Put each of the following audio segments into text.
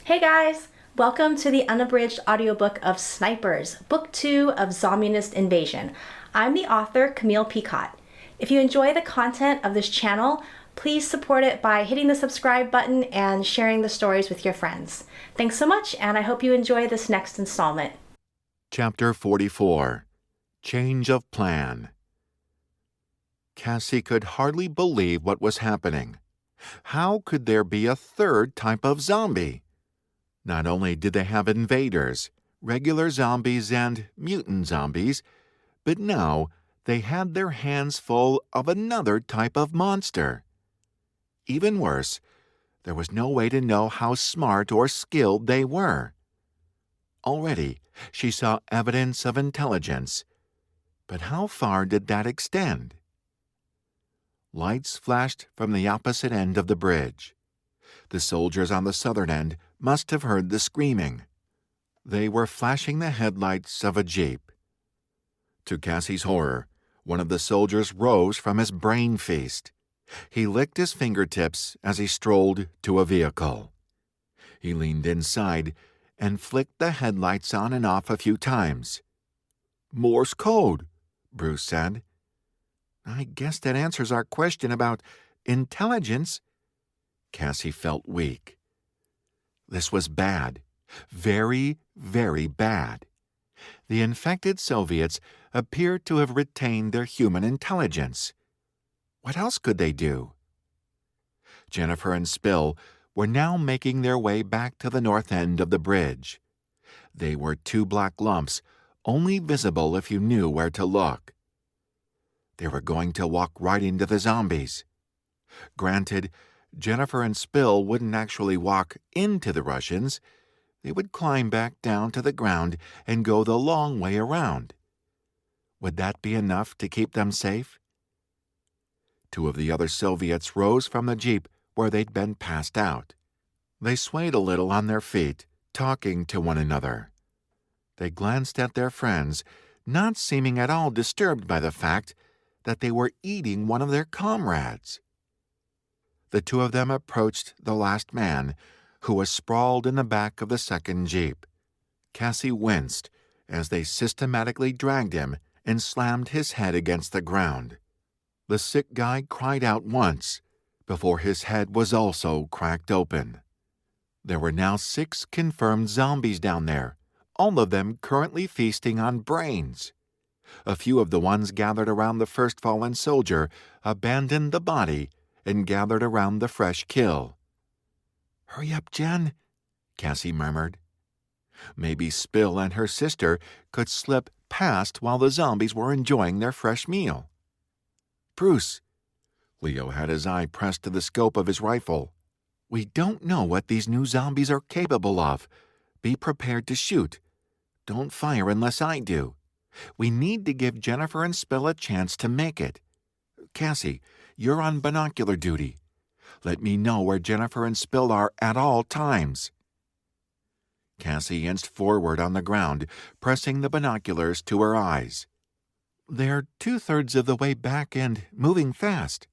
Hey guys! Welcome to the Unabridged Audiobook of Snipers, Book 2 of Zommunist Invasion. I'm the author, Camille Picott. If you enjoy the content of this channel, please support it by hitting the subscribe button and sharing the stories with your friends. Thanks so much, and I hope you enjoy this next installment. Chapter 44 Change of Plan. Cassie could hardly believe what was happening. How could there be a third type of zombie? Not only did they have invaders, regular zombies and mutant zombies, but now they had their hands full of another type of monster. Even worse, there was no way to know how smart or skilled they were. Already, she saw evidence of intelligence, but how far did that extend? Lights flashed from the opposite end of the bridge. The soldiers on the southern end must have heard the screaming. They were flashing the headlights of a jeep. To Cassie's horror, one of the soldiers rose from his brain feast. He licked his fingertips as he strolled to a vehicle. He leaned inside and flicked the headlights on and off a few times. "Morse code," Bruce said. "I guess that answers our question about intelligence." Cassie felt weak. This was bad. Very, very bad. The infected Soviets appeared to have retained their human intelligence. What else could they do? Jennifer and Spill were now making their way back to the north end of the bridge. They were two black lumps, only visible if you knew where to look. They were going to walk right into the zombies. Granted, Jennifer and Spill wouldn't actually walk into the Russians. They would climb back down to the ground and go the long way around. Would that be enough to keep them safe? Two of the other Soviets rose from the jeep where they'd been passed out. They swayed a little on their feet, talking to one another. They glanced at their friends, not seeming at all disturbed by the fact that they were eating one of their comrades. The two of them approached the last man, who was sprawled in the back of the second jeep. Cassie winced as they systematically dragged him and slammed his head against the ground. The sick guy cried out once, before his head was also cracked open. There were now 6 confirmed zombies down there, all of them currently feasting on brains. A few of the ones gathered around the first fallen soldier abandoned the body and gathered around the fresh kill. "Hurry up, Jen," Cassie murmured. Maybe Spill and her sister could slip past while the zombies were enjoying their fresh meal. "Bruce," Leo had his eye pressed to the scope of his rifle. "We don't know what these new zombies are capable of. Be prepared to shoot. Don't fire unless I do. We need to give Jennifer and Spill a chance to make it. Cassie, you're on binocular duty. Let me know where Jennifer and Spill are at all times." Cassie inched forward on the ground, pressing the binoculars to her eyes. "They're 2/3 of the way back and moving fast."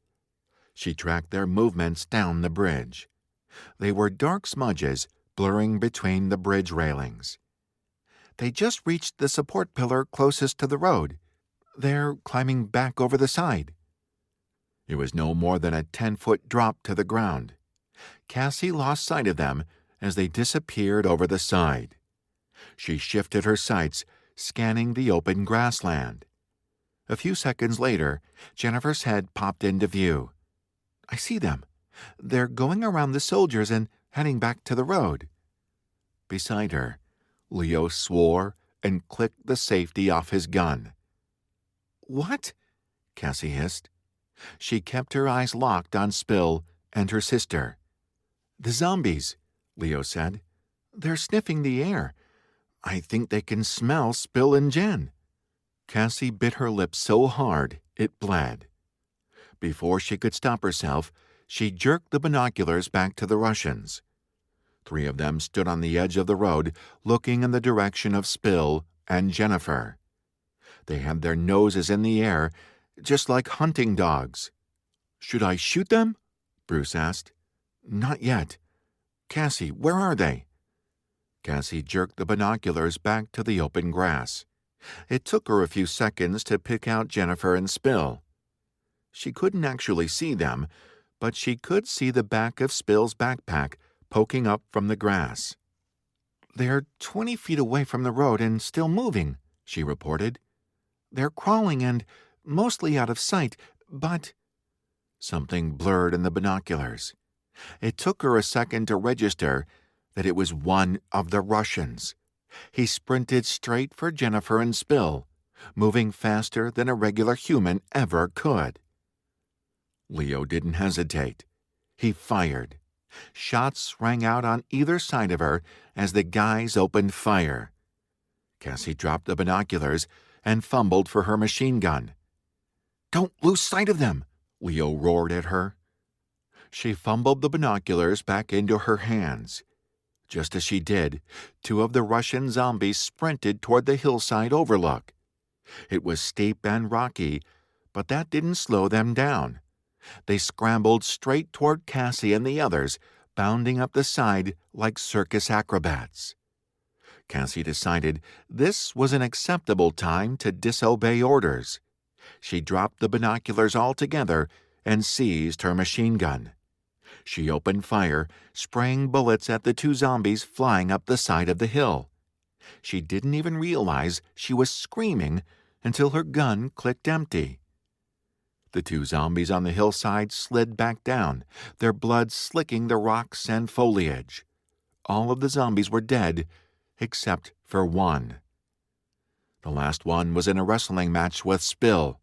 She tracked their movements down the bridge. They were dark smudges blurring between the bridge railings. They just reached the support pillar closest to the road. They're climbing back over the side. It was no more than a 10-foot drop to the ground. Cassie lost sight of them as they disappeared over the side. She shifted her sights, scanning the open grassland. A few seconds later, Jennifer's head popped into view. "I see them. They're going around the soldiers and heading back to the road." Beside her, Leo swore and clicked the safety off his gun. "What?" Cassie hissed. She kept her eyes locked on Spill and her sister. "The zombies," Leo said. "They're sniffing the air. I think they can smell Spill and Jen." Cassie bit her lip so hard it bled. Before she could stop herself, she jerked the binoculars back to the Russians. 3 of them stood on the edge of the road, looking in the direction of Spill and Jennifer. They had their noses in the air, just like hunting dogs. "Should I shoot them?" Bruce asked. "Not yet. Cassie, where are they?" Cassie jerked the binoculars back to the open grass. It took her a few seconds to pick out Jennifer and Spill. She couldn't actually see them, but she could see the back of Spill's backpack poking up from the grass. "They're 20 feet away from the road and still moving," she reported. "They're crawling and mostly out of sight, but—" Something blurred in the binoculars. It took her a second to register that it was one of the Russians. He sprinted straight for Jennifer and Spill, moving faster than a regular human ever could. Leo didn't hesitate. He fired. Shots rang out on either side of her as the guys opened fire. Cassie dropped the binoculars and fumbled for her machine gun. "Don't lose sight of them!" Leo roared at her. She fumbled the binoculars back into her hands. Just as she did, two of the Russian zombies sprinted toward the hillside overlook. It was steep and rocky, but that didn't slow them down. They scrambled straight toward Cassie and the others, bounding up the side like circus acrobats. Cassie decided this was an acceptable time to disobey orders. She dropped the binoculars altogether and seized her machine gun. She opened fire, spraying bullets at the two zombies flying up the side of the hill. She didn't even realize she was screaming until her gun clicked empty. The two zombies on the hillside slid back down, their blood slicking the rocks and foliage. All of the zombies were dead, except for one. The last one was in a wrestling match with Spill.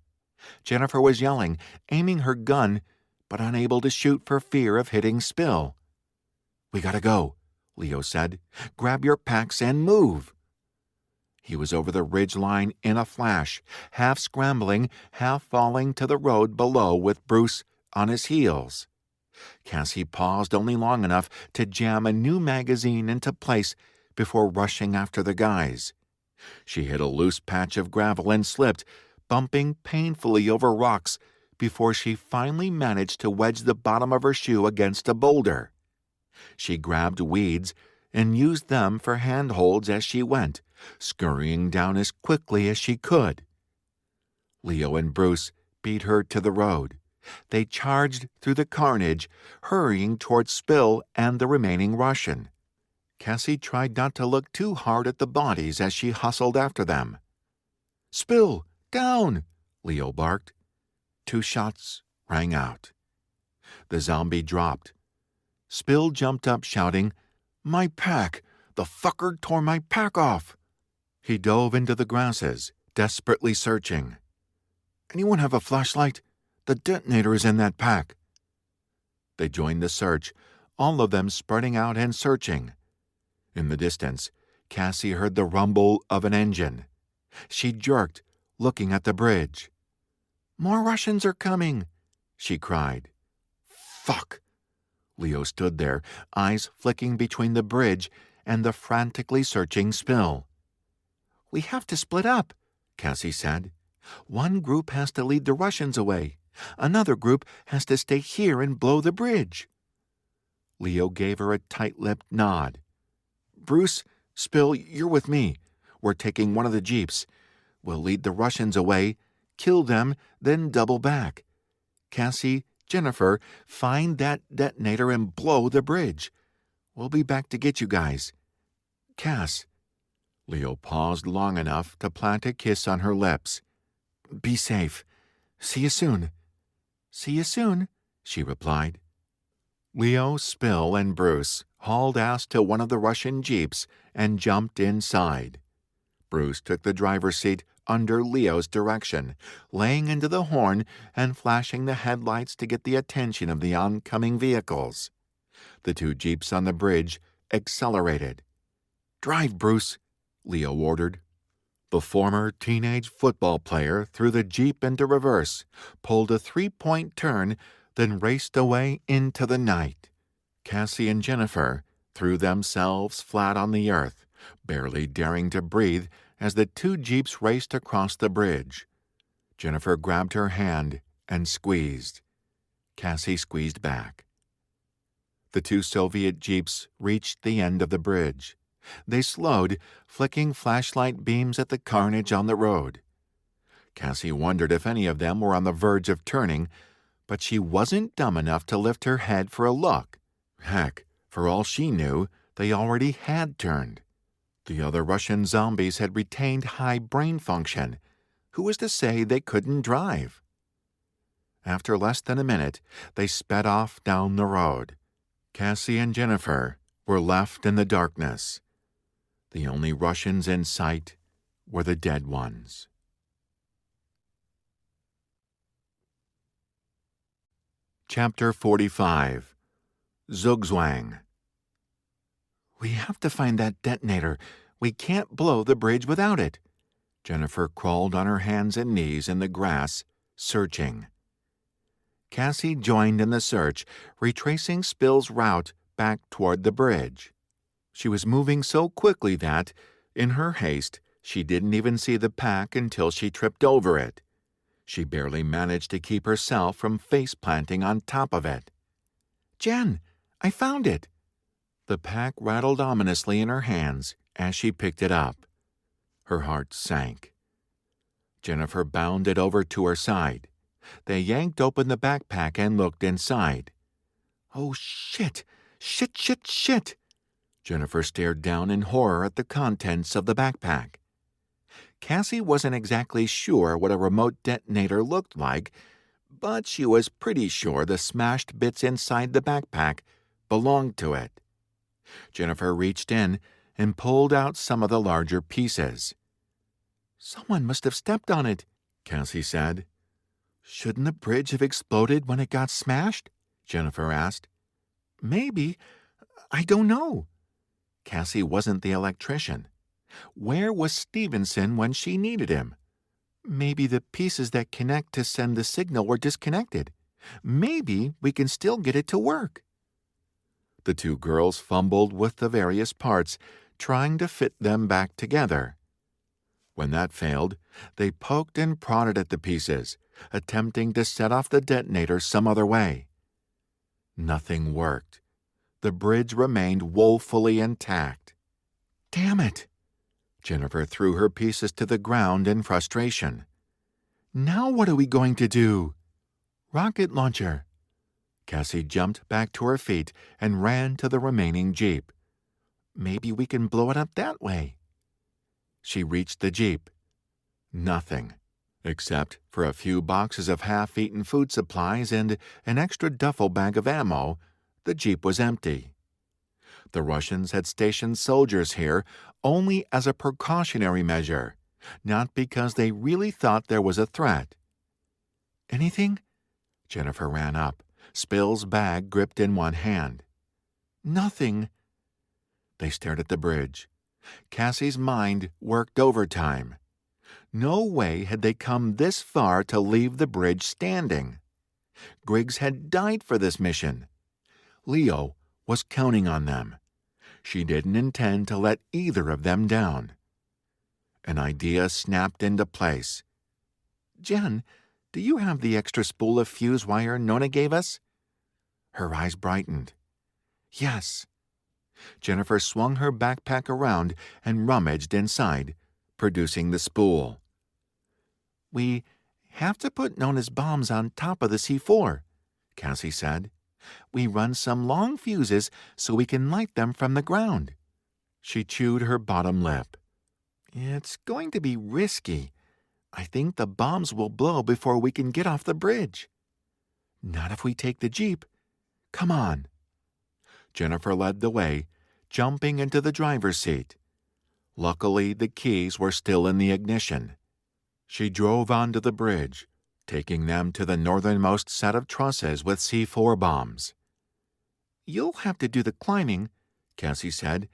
Jennifer was yelling, aiming her gun, but unable to shoot for fear of hitting Spill. "We gotta go," Leo said. "Grab your packs and move." He was over the ridge line in a flash, half scrambling, half falling to the road below with Bruce on his heels. Cassie paused only long enough to jam a new magazine into place before rushing after the guys. She hit a loose patch of gravel and slipped, bumping painfully over rocks before she finally managed to wedge the bottom of her shoe against a boulder. She grabbed weeds and used them for handholds as she went, scurrying down as quickly as she could. Leo and Bruce beat her to the road. They charged through the carnage, hurrying toward Spill and the remaining Russian. Cassie tried not to look too hard at the bodies as she hustled after them. "Spill, down!" Leo barked. 2 shots rang out. The zombie dropped. Spill jumped up shouting, "My pack! The fucker tore my pack off!" He dove into the grasses, desperately searching. "Anyone have a flashlight? The detonator is in that pack." They joined the search, all of them spreading out and searching. In the distance, Cassie heard the rumble of an engine. She jerked, looking at the bridge. "More Russians are coming," she cried. "Fuck!" Leo stood there, eyes flicking between the bridge and the frantically searching Spill. "We have to split up," Cassie said. "One group has to lead the Russians away. Another group has to stay here and blow the bridge." Leo gave her a tight-lipped nod. "Bruce, Spill, you're with me. We're taking one of the jeeps. We'll lead the Russians away, kill them, then double back. Cassie, Jennifer, find that detonator and blow the bridge. We'll be back to get you guys. Cass." Leo paused long enough to plant a kiss on her lips. "Be safe. See you soon." "See you soon," she replied. Leo, Spill, and Bruce hauled ass to one of the Russian jeeps and jumped inside. Bruce took the driver's seat under Leo's direction, laying into the horn and flashing the headlights to get the attention of the oncoming vehicles. The 2 jeeps on the bridge accelerated. "Drive, Bruce," Leo ordered. The former teenage football player threw the jeep into reverse, pulled a 3-point turn, then raced away into the night. Cassie and Jennifer threw themselves flat on the earth, barely daring to breathe as the 2 jeeps raced across the bridge. Jennifer grabbed her hand and squeezed. Cassie squeezed back. The 2 Soviet jeeps reached the end of the bridge. They slowed, flicking flashlight beams at the carnage on the road. Cassie wondered if any of them were on the verge of turning, but she wasn't dumb enough to lift her head for a look. Heck, for all she knew, they already had turned. The other Russian zombies had retained high brain function. Who was to say they couldn't drive? After less than a minute, they sped off down the road. Cassie and Jennifer were left in the darkness. The only Russians in sight were the dead ones. Chapter 45. Zugzwang. We have to find that detonator. We can't blow the bridge without it. Jennifer crawled on her hands and knees in the grass, searching. Cassie joined in the search, retracing Spill's route back toward the bridge. She was moving so quickly that, in her haste, she didn't even see the pack until she tripped over it. She barely managed to keep herself from face-planting on top of it. "Jen, I found it!" The pack rattled ominously in her hands as she picked it up. Her heart sank. Jennifer bounded over to her side. They yanked open the backpack and looked inside. "Oh, shit! Shit, shit, shit!" Jennifer stared down in horror at the contents of the backpack. Cassie wasn't exactly sure what a remote detonator looked like, but she was pretty sure the smashed bits inside the backpack belonged to it. Jennifer reached in and pulled out some of the larger pieces. "Someone must have stepped on it," Cassie said. "Shouldn't the bridge have exploded when it got smashed?" Jennifer asked. "Maybe. I don't know." Cassie wasn't the electrician. Where was Stevenson when she needed him? Maybe the pieces that connect to send the signal were disconnected. Maybe we can still get it to work. The two girls fumbled with the various parts, trying to fit them back together. When that failed, they poked and prodded at the pieces, attempting to set off the detonator some other way. Nothing worked. The bridge remained woefully intact. "Damn it!" Jennifer threw her pieces to the ground in frustration. "Now what are we going to do?" "Rocket launcher." Cassie jumped back to her feet and ran to the remaining jeep. "Maybe we can blow it up that way." She reached the jeep. Nothing, except for a few boxes of half-eaten food supplies and an extra duffel bag of ammo. The jeep was empty. The Russians had stationed soldiers here only as a precautionary measure, not because they really thought there was a threat. "Anything?" Jennifer ran up, Spill's bag gripped in one hand. "Nothing." They stared at the bridge. Cassie's mind worked overtime. No way had they come this far to leave the bridge standing. Griggs had died for this mission. Leo was counting on them. She didn't intend to let either of them down. An idea snapped into place. "Jen, do you have the extra spool of fuse wire Nona gave us?" Her eyes brightened. "Yes." Jennifer swung her backpack around and rummaged inside, producing the spool. "We have to put Nona's bombs on top of the C4, Cassie said. "We run some long fuses so we can light them from the ground." She chewed her bottom lip. "It's going to be risky. I think the bombs will blow before we can get off the bridge." "Not if we take the jeep. Come on." Jennifer led the way, jumping into the driver's seat. Luckily, the keys were still in the ignition. She drove onto the bridge, taking them to the northernmost set of trusses with C4 bombs. "You'll have to do the climbing," Cassie said.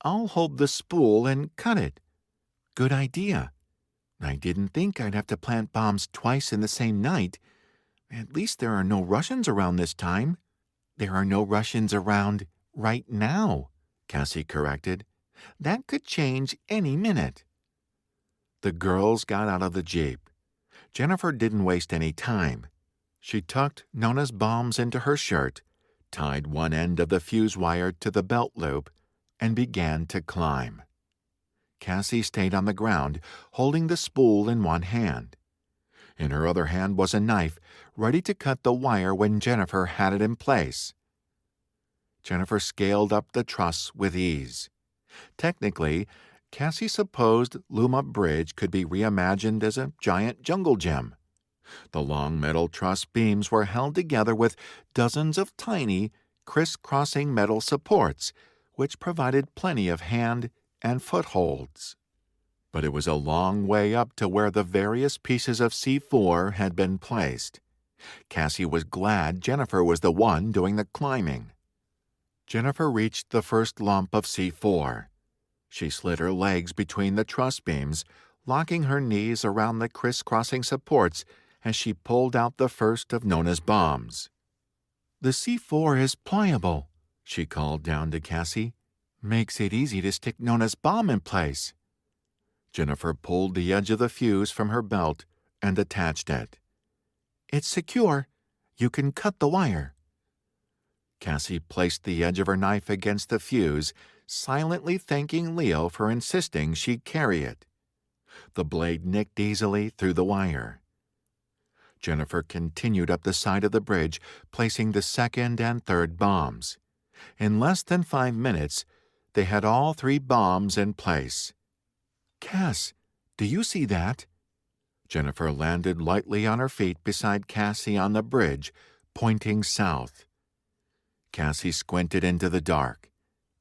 "I'll hold the spool and cut it." "Good idea. I didn't think I'd have to plant bombs twice in the same night. At least there are no Russians around this time." "There are no Russians around right now," Cassie corrected. "That could change any minute." The girls got out of the jeep. Jennifer didn't waste any time. She tucked Nona's bombs into her shirt, tied one end of the fuse wire to the belt loop, and began to climb. Cassie stayed on the ground, holding the spool in one hand. In her other hand was a knife, ready to cut the wire when Jennifer had it in place. Jennifer scaled up the truss with ease. Technically, Cassie supposed Luma Bridge could be reimagined as a giant jungle gym. The long metal truss beams were held together with dozens of tiny, criss-crossing metal supports, which provided plenty of hand and footholds. But it was a long way up to where the various pieces of C4 had been placed. Cassie was glad Jennifer was the one doing the climbing. Jennifer reached the first lump of C4. She slid her legs between the truss beams, locking her knees around the criss-crossing supports as she pulled out the first of Nona's bombs. "The C4 is pliable," she called down to Cassie. "Makes it easy to stick Nona's bomb in place." Jennifer pulled the edge of the fuse from her belt and attached it. "It's secure. You can cut the wire." Cassie placed the edge of her knife against the fuse, silently thanking Leo for insisting she carry it. The blade nicked easily through the wire. Jennifer continued up the side of the bridge, placing the second and third bombs. In less than 5 minutes, they had all 3 bombs in place. "Cass, do you see that?" Jennifer landed lightly on her feet beside Cassie on the bridge, pointing south. Cassie squinted into the dark.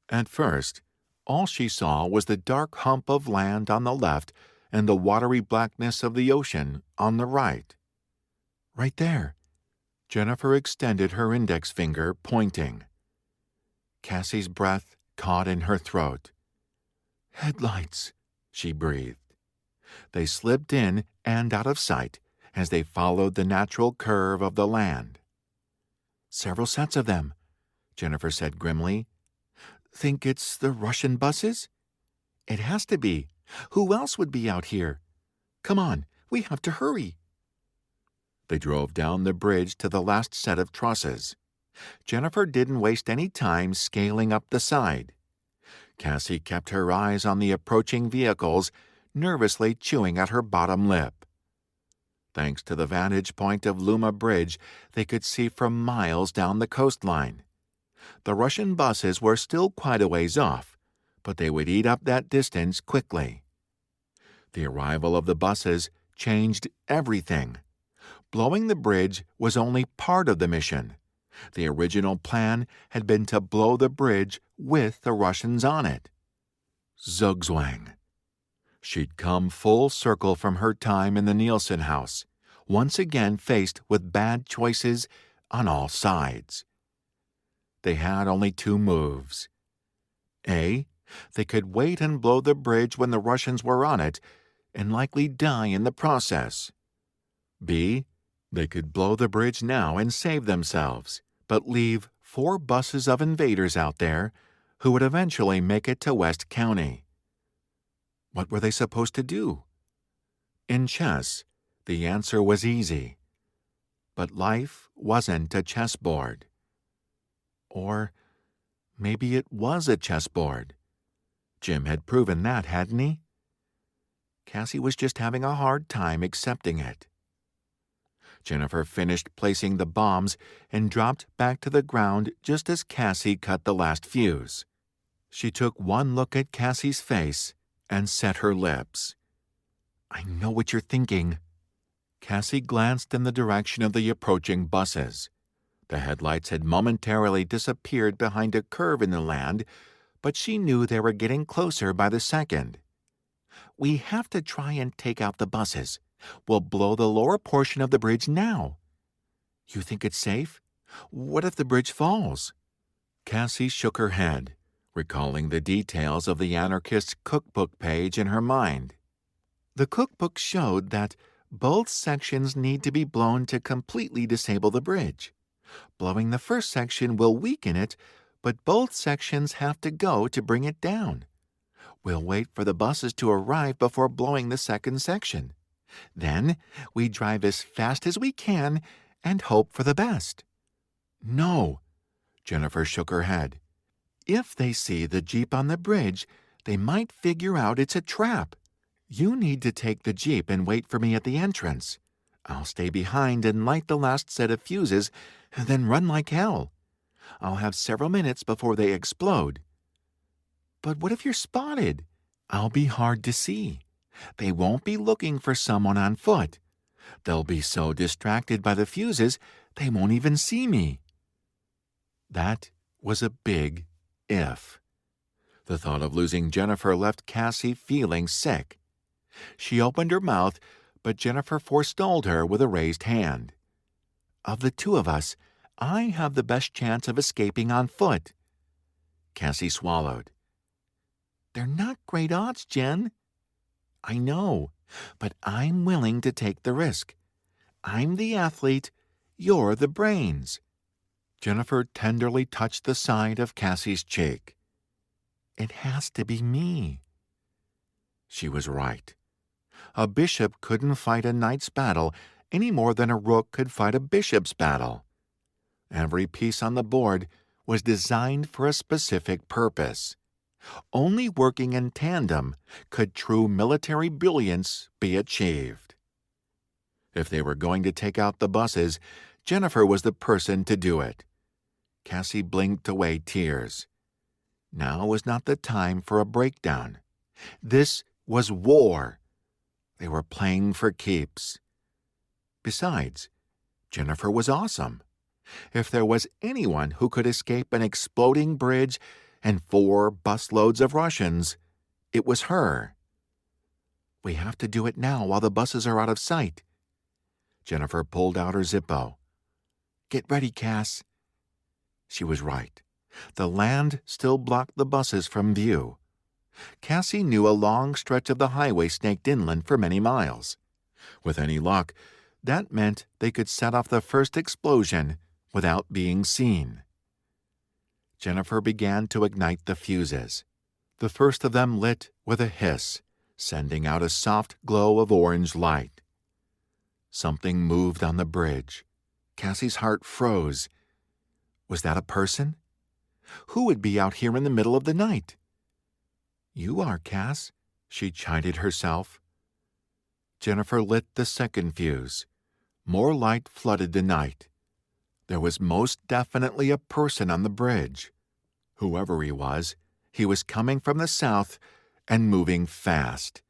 At first, all she saw was the dark hump of land on the left and the watery blackness of the ocean on the right. "Right there." Jennifer extended her index finger, pointing. Cassie's breath caught in her throat. "Headlights," she breathed. They slipped in and out of sight as they followed the natural curve of the land. "Several sets of them," Jennifer said grimly. "Think it's the Russian buses?" "It has to be. Who else would be out here? Come on, we have to hurry." They drove down the bridge to the last set of trusses. Jennifer didn't waste any time scaling up the side. Cassie kept her eyes on the approaching vehicles, nervously chewing at her bottom lip. Thanks to the vantage point of Luma Bridge, they could see for miles down the coastline. The Russian buses were still quite a ways off, but they would eat up that distance quickly. The arrival of the buses changed everything. Blowing the bridge was only part of the mission. The original plan had been to blow the bridge with the Russians on it. Zugzwang. She'd come full circle from her time in the Nielsen house, once again faced with bad choices on all sides. They had only 2 moves. A, they could wait and blow the bridge when the Russians were on it, and likely die in the process. B, they could blow the bridge now and save themselves, but leave 4 buses of invaders out there who would eventually make it to West County. What were they supposed to do? In chess, the answer was easy. But life wasn't a chessboard. Or maybe it was a chessboard. Jim had proven that, hadn't he? Cassie was just having a hard time accepting it. Jennifer finished placing the bombs and dropped back to the ground just as Cassie cut the last fuse. She took one look at Cassie's face and set her lips. "I know what you're thinking." Cassie glanced in the direction of the approaching buses. The headlights had momentarily disappeared behind a curve in the land, but she knew they were getting closer by the second. "We have to try and take out the buses. We'll blow the lower portion of the bridge now." "You think it's safe? What if the bridge falls?" Cassie shook her head, recalling the details of the anarchist's cookbook page in her mind. The cookbook showed that both sections need to be blown to completely disable the bridge. Blowing the first section will weaken it, but both sections have to go to bring it down. We'll wait for the buses to arrive before blowing the second section. Then we drive as fast as we can and hope for the best." "No," Jennifer shook her head. If they see the Jeep on the bridge, they might figure out it's a trap. You need to take the Jeep and wait for me at the entrance. I'll stay behind and light the last set of fuses, and then run like hell. I'll have several minutes before they explode. But what if you're spotted? I'll be hard to see. They won't be looking for someone on foot. They'll be so distracted by the fuses, they won't even see me. That was a big if. The thought of losing Jennifer left Cassie feeling sick. She opened her mouth, but Jennifer forestalled her with a raised hand. Of the two of us, I have the best chance of escaping on foot. Cassie swallowed. They're not great odds, Jen. I know, but I'm willing to take the risk. I'm the athlete, you're the brains. Jennifer tenderly touched the side of Cassie's cheek. It has to be me. She was right. A bishop couldn't fight a knight's battle any more than a rook could fight a bishop's battle. Every piece on the board was designed for a specific purpose. Only working in tandem could true military brilliance be achieved. If they were going to take out the buses, Jennifer was the person to do it. Cassie blinked away tears. Now was not the time for a breakdown. This was war. They were playing for keeps. Besides, Jennifer was awesome. If there was anyone who could escape an exploding bridge and 4 busloads of Russians, it was her. We have to do it now while the buses are out of sight. Jennifer pulled out her Zippo. Get ready, Cass. She was right. The land still blocked the buses from view. Cassie knew a long stretch of the highway snaked inland for many miles. With any luck, that meant they could set off the first explosion without being seen. Jennifer began to ignite the fuses. The first of them lit with a hiss, sending out a soft glow of orange light. Something moved on the bridge. Cassie's heart froze. Was that a person? Who would be out here in the middle of the night? You are, Cass, she chided herself. Jennifer lit the second fuse. More light flooded the night. There was most definitely a person on the bridge. Whoever he was coming from the south and moving fast.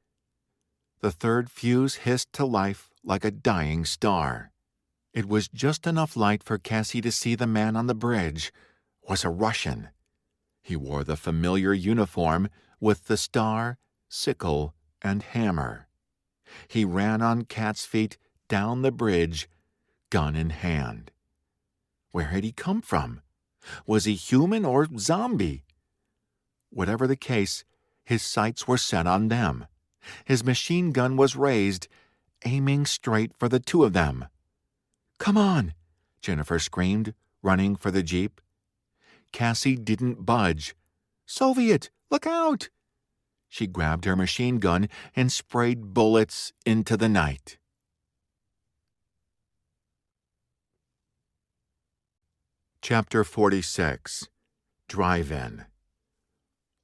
The third fuse hissed to life like a dying star. It was just enough light for Cassie to see the man on the bridge was a Russian. He wore the familiar uniform with the star, sickle, and hammer. He ran on cat's feet down the bridge, gun in hand. Where had he come from? Was he human or zombie? Whatever the case, his sights were set on them. His machine gun was raised, aiming straight for the two of them. Come on, Jennifer screamed, running for the Jeep. Cassie didn't budge. Soviet, look out! She grabbed her machine gun and sprayed bullets into the night. Chapter 46. Drive-In.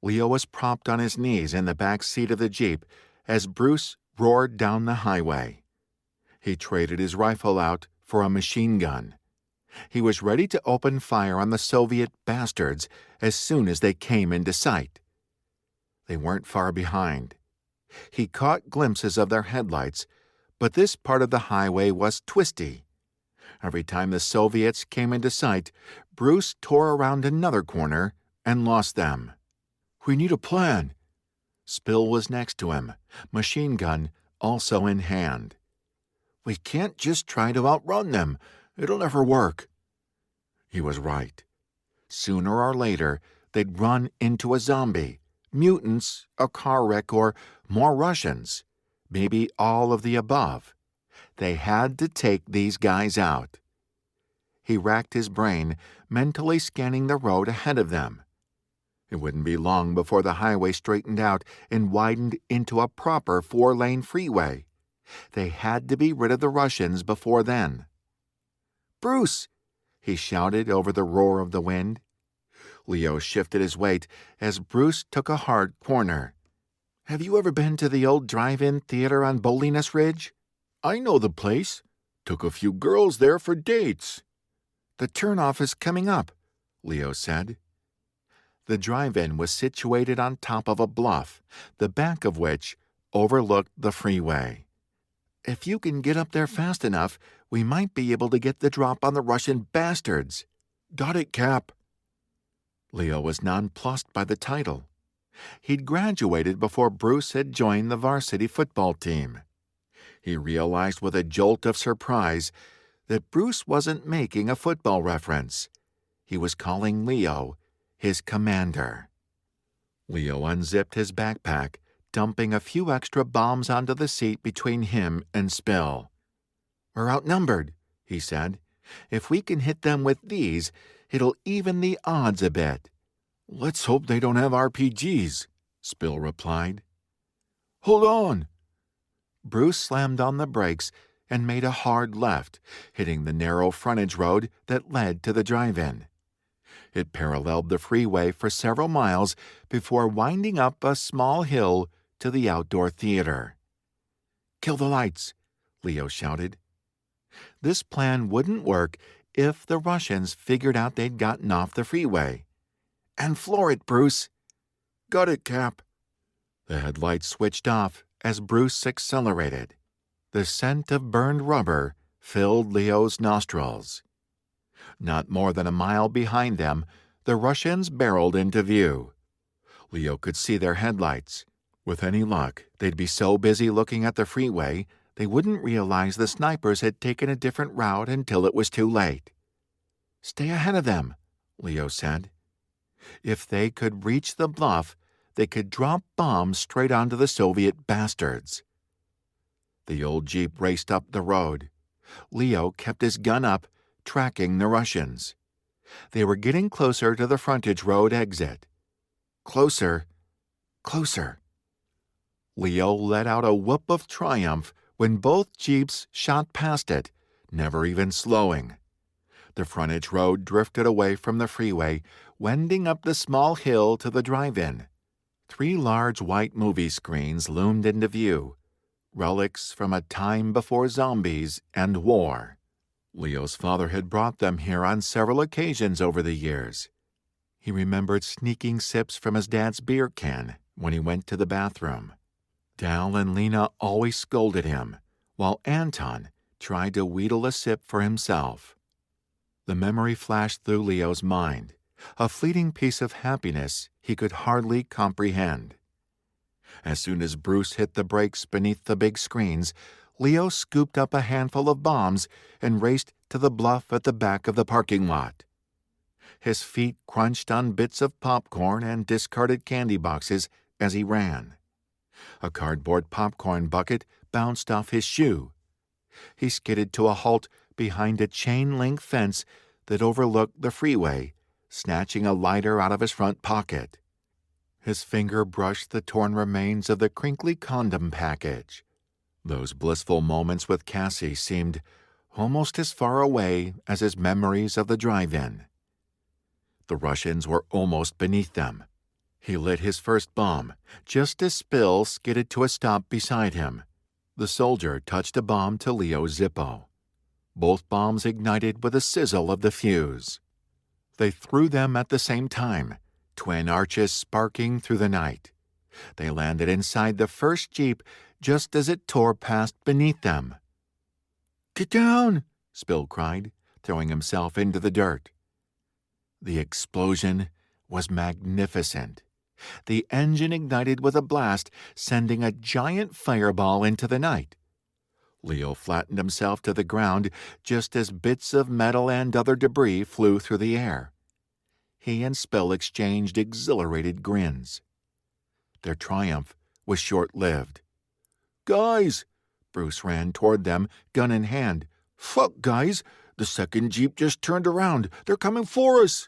Leo was propped on his knees in the back seat of the Jeep as Bruce roared down the highway. He traded his rifle out for a machine gun. He was ready to open fire on the Soviet bastards as soon as they came into sight. They weren't far behind. He caught glimpses of their headlights, but this part of the highway was twisty. Every time the Soviets came into sight, Bruce tore around another corner and lost them. We need a plan. Spill was next to him, machine gun also in hand. We can't just try to outrun them. It'll never work. He was right. Sooner or later, they'd run into a zombie, mutants, a car wreck, or more Russians. Maybe all of the above. They had to take these guys out. He racked his brain, mentally scanning the road ahead of them. It wouldn't be long before the highway straightened out and widened into a proper 4-lane freeway. They had to be rid of the Russians before then. Bruce, he shouted over the roar of the wind. Leo shifted his weight as Bruce took a hard corner. "Have you ever been to the old drive-in theater on Bolinus Ridge?" "I know the place. Took a few girls there for dates." "The turnoff is coming up," Leo said. The drive-in was situated on top of a bluff, the back of which overlooked the freeway. "If you can get up there fast enough, we might be able to get the drop on the Russian bastards." "Got it, Cap." Leo was nonplussed by the title. He'd graduated before Bruce had joined the varsity football team. He realized with a jolt of surprise that Bruce wasn't making a football reference. He was calling Leo his commander. Leo unzipped his backpack, dumping a few extra bombs onto the seat between him and Spill. "We're outnumbered," he said. "If we can hit them with these, it'll even the odds a bit." "Let's hope they don't have RPGs," Spill replied. "Hold on." Bruce slammed on the brakes and made a hard left, hitting the narrow frontage road that led to the drive-in. It paralleled the freeway for several miles before winding up a small hill to the outdoor theater. "Kill the lights," Leo shouted. This plan wouldn't work if the Russians figured out they'd gotten off the freeway. "And floor it, Bruce." "Got it, Cap." The headlights switched off as Bruce accelerated. The scent of burned rubber filled Leo's nostrils. Not more than a mile behind them, the Russians barreled into view. Leo could see their headlights. With any luck, they'd be so busy looking at the freeway, they wouldn't realize the snipers had taken a different route until it was too late. "Stay ahead of them," Leo said. If they could reach the bluff, they could drop bombs straight onto the Soviet bastards. The old Jeep raced up the road. Leo kept his gun up, tracking the Russians. They were getting closer to the frontage road exit. Closer, closer. Leo let out a whoop of triumph when both Jeeps shot past it, never even slowing. The frontage road drifted away from the freeway, wending up the small hill to the drive-in. 3 large white movie screens loomed into view, relics from a time before zombies and war. Leo's father had brought them here on several occasions over the years. He remembered sneaking sips from his dad's beer can when he went to the bathroom. Dal and Lena always scolded him, while Anton tried to wheedle a sip for himself. The memory flashed through Leo's mind, a fleeting piece of happiness he could hardly comprehend. As soon as Bruce hit the brakes beneath the big screens, Leo scooped up a handful of bombs and raced to the bluff at the back of the parking lot. His feet crunched on bits of popcorn and discarded candy boxes as he ran. A cardboard popcorn bucket bounced off his shoe. He skidded to a halt behind a chain-link fence that overlooked the freeway, snatching a lighter out of his front pocket. His finger brushed the torn remains of the crinkly condom package. Those blissful moments with Cassie seemed almost as far away as his memories of the drive-in. The Russians were almost beneath them. He lit his first bomb, just as Spill skidded to a stop beside him. The soldier touched a bomb to Leo's Zippo. Both bombs ignited with a sizzle of the fuse. They threw them at the same time, twin arches sparking through the night. They landed inside the first Jeep just as it tore past beneath them. "Get down!" Spill cried, throwing himself into the dirt. The explosion was magnificent. The engine ignited with a blast, sending a giant fireball into the night. Leo flattened himself to the ground just as bits of metal and other debris flew through the air. He and Spill exchanged exhilarated grins. Their triumph was short-lived. "Guys!" Bruce ran toward them, gun in hand. "Fuck, guys! The second Jeep just turned around. They're coming for us!"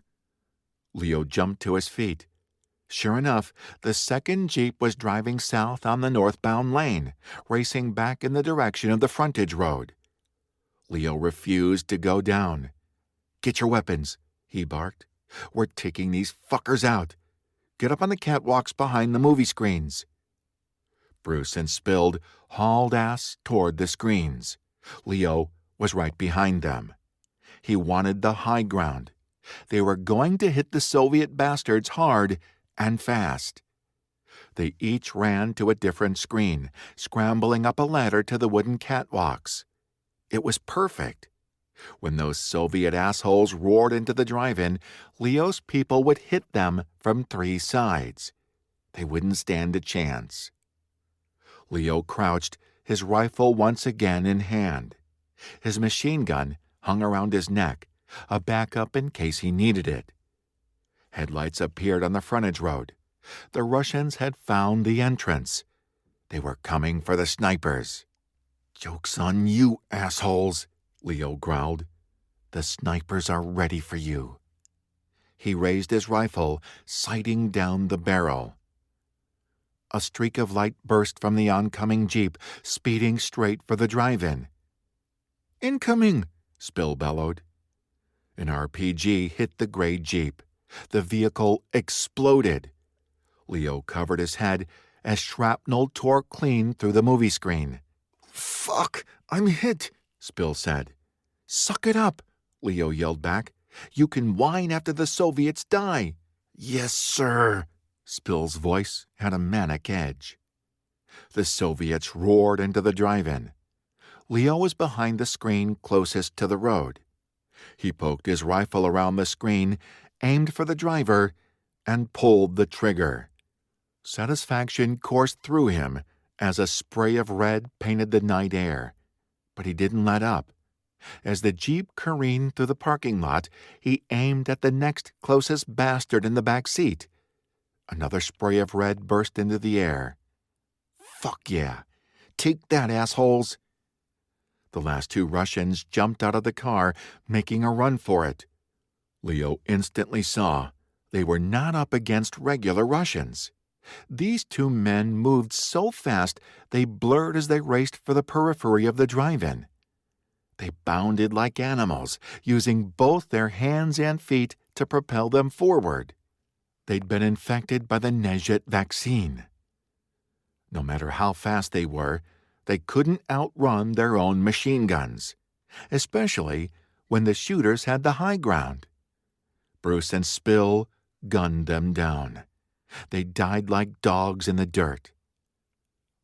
Leo jumped to his feet. Sure enough, the second Jeep was driving south on the northbound lane, racing back in the direction of the frontage road. Leo refused to go down. "Get your weapons," he barked. We're taking these fuckers out. Get up on the catwalks behind the movie screens." Bruce and Spill hauled ass toward the screens. Leo was right behind them. He wanted the high ground. They were going to hit the Soviet bastards hard and fast. They each ran to a different screen, scrambling up a ladder to the wooden catwalks. It was perfect. When those Soviet assholes roared into the drive-in, Leo's people would hit them from 3 sides. They wouldn't stand a chance. Leo crouched, his rifle once again in hand. His machine gun hung around his neck, a backup in case he needed it. Headlights appeared on the frontage road. The Russians had found the entrance. They were coming for the snipers. "Joke's on you, assholes," Leo growled. "The snipers are ready for you." He raised his rifle, sighting down the barrel. A streak of light burst from the oncoming jeep, speeding straight for the drive-in. "Incoming!" Spill bellowed. An RPG hit the gray jeep. The vehicle exploded. Leo covered his head as shrapnel tore clean through the movie screen. "Fuck! I'm hit!" Spill said. "Suck it up!" Leo yelled back. "You can whine after the Soviets die." "Yes, sir!" Spill's voice had a manic edge. The Soviets roared into the drive-in. Leo was behind the screen closest to the road. He poked his rifle around the screen, aimed for the driver, and pulled the trigger. Satisfaction coursed through him as a spray of red painted the night air. But he didn't let up. As the jeep careened through the parking lot, he aimed at the next closest bastard in the back seat. Another spray of red burst into the air. "Fuck yeah! Take that, assholes!" The last 2 Russians jumped out of the car, making a run for it. Leo instantly saw they were not up against regular Russians. These 2 men moved so fast they blurred as they raced for the periphery of the drive-in. They bounded like animals, using both their hands and feet to propel them forward. They'd been infected by the Nezhut vaccine. No matter how fast they were, they couldn't outrun their own machine guns, especially when the shooters had the high ground. Bruce and Spill gunned them down. They died like dogs in the dirt.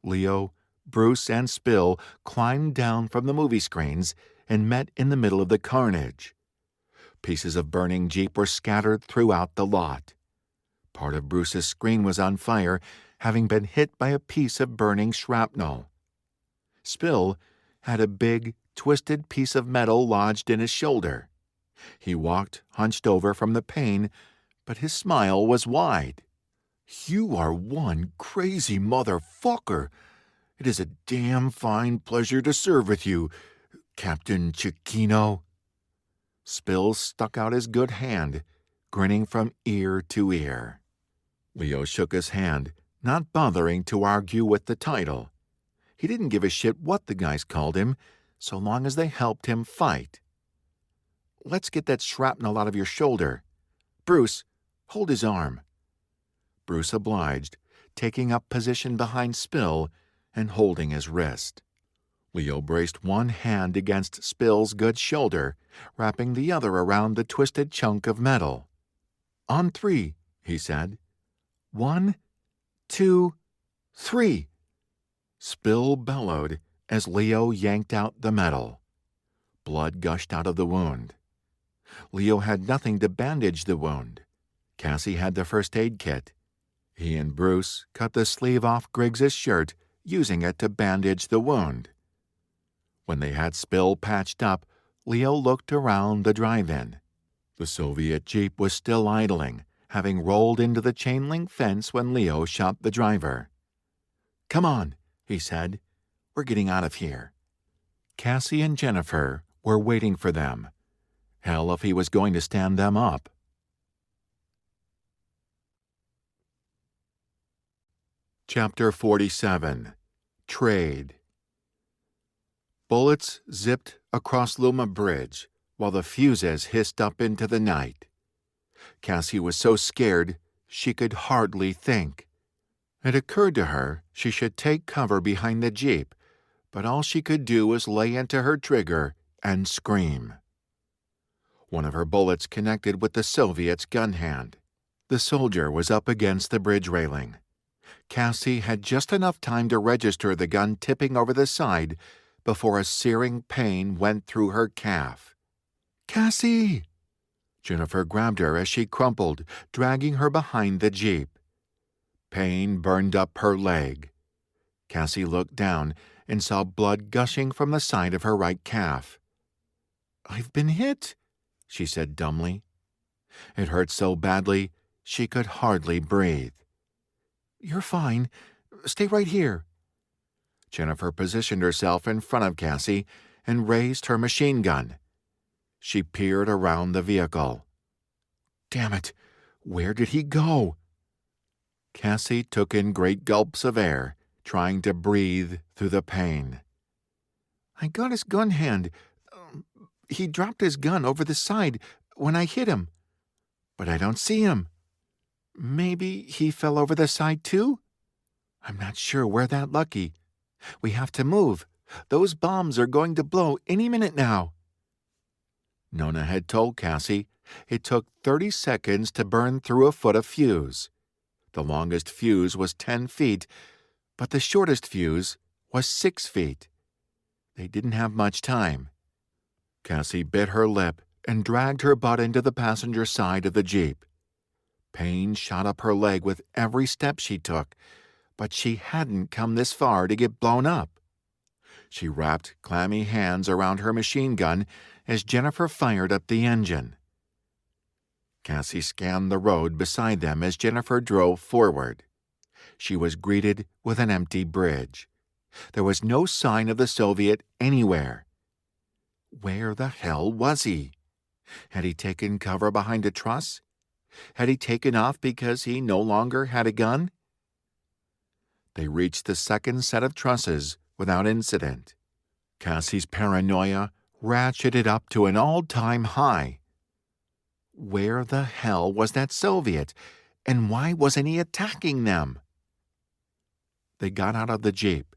Leo, Bruce, and Spill climbed down from the movie screens and met in the middle of the carnage. Pieces of burning jeep were scattered throughout the lot. Part of Bruce's screen was on fire, having been hit by a piece of burning shrapnel. Spill had a big, twisted piece of metal lodged in his shoulder. He walked hunched over from the pain, but his smile was wide. "You are one crazy motherfucker. It is a damn fine pleasure to serve with you, Captain Chiquino." Spill stuck out his good hand, grinning from ear to ear. Leo shook his hand, not bothering to argue with the title. He didn't give a shit what the guys called him, so long as they helped him fight. "Let's get that shrapnel out of your shoulder. Bruce, hold his arm." Bruce obliged, taking up position behind Spill and holding his wrist. Leo braced one hand against Spill's good shoulder, wrapping the other around the twisted chunk of metal. "On 3, he said. 1, 2, 3. Spill bellowed as Leo yanked out the metal. Blood gushed out of the wound. Leo had nothing to bandage the wound. Cassie had the first aid kit. He and Bruce cut the sleeve off Griggs's shirt, using it to bandage the wound. When they had Spill patched up, Leo looked around the drive-in. The Soviet jeep was still idling, having rolled into the chain-link fence when Leo shot the driver. "Come on," he said. "We're getting out of here." Cassie and Jennifer were waiting for them. Hell if he was going to stand them up. Chapter 47. Trade. Bullets zipped across Luma Bridge while the fuses hissed up into the night. Cassie was so scared she could hardly think. It occurred to her she should take cover behind the Jeep, but all she could do was lay into her trigger and scream. One of her bullets connected with the Soviet's gun hand. The soldier was up against the bridge railing. Cassie had just enough time to register the gun tipping over the side before a searing pain went through her calf. "Cassie!" Jennifer grabbed her as she crumpled, dragging her behind the Jeep. Pain burned up her leg. Cassie looked down and saw blood gushing from the side of her right calf. "I've been hit," she said dumbly. It hurt so badly she could hardly breathe. "You're fine. Stay right here." Jennifer positioned herself in front of Cassie and raised her machine gun. She peered around the vehicle. Damn it! Where did he go? Cassie took in great gulps of air, trying to breathe through the pain. "I got his gun hand. He dropped his gun over the side when I hit him. But I don't see him. Maybe he fell over the side too? I'm not sure we're that lucky. We have to move. Those bombs are going to blow any minute now." Nona had told Cassie it took 30 seconds to burn through a foot of fuse. The longest fuse was 10 feet, but the shortest fuse was 6 feet. They didn't have much time. Cassie bit her lip and dragged her butt into the passenger side of the Jeep. Pain shot up her leg with every step she took, but she hadn't come this far to get blown up. She wrapped clammy hands around her machine gun as Jennifer fired up the engine. Cassie scanned the road beside them as Jennifer drove forward. She was greeted with an empty bridge. There was no sign of the Soviet anywhere. Where the hell was he? Had he taken cover behind a truss? Had he taken off because he no longer had a gun? They reached the second set of trusses without incident. Cassie's paranoia ratcheted up to an all-time high. Where the hell was that Soviet, and why wasn't he attacking them? They got out of the Jeep.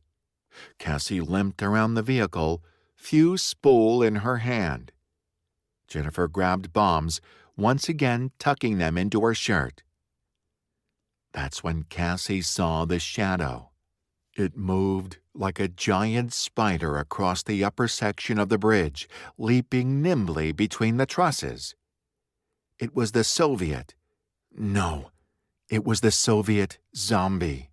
Cassie limped around the vehicle, fuse spool in her hand. Jennifer grabbed bombs, once again tucking them into her shirt. That's when Cassie saw the shadow. It moved like a giant spider across the upper section of the bridge, leaping nimbly between the trusses. It was the Soviet. No, it was the Soviet zombie.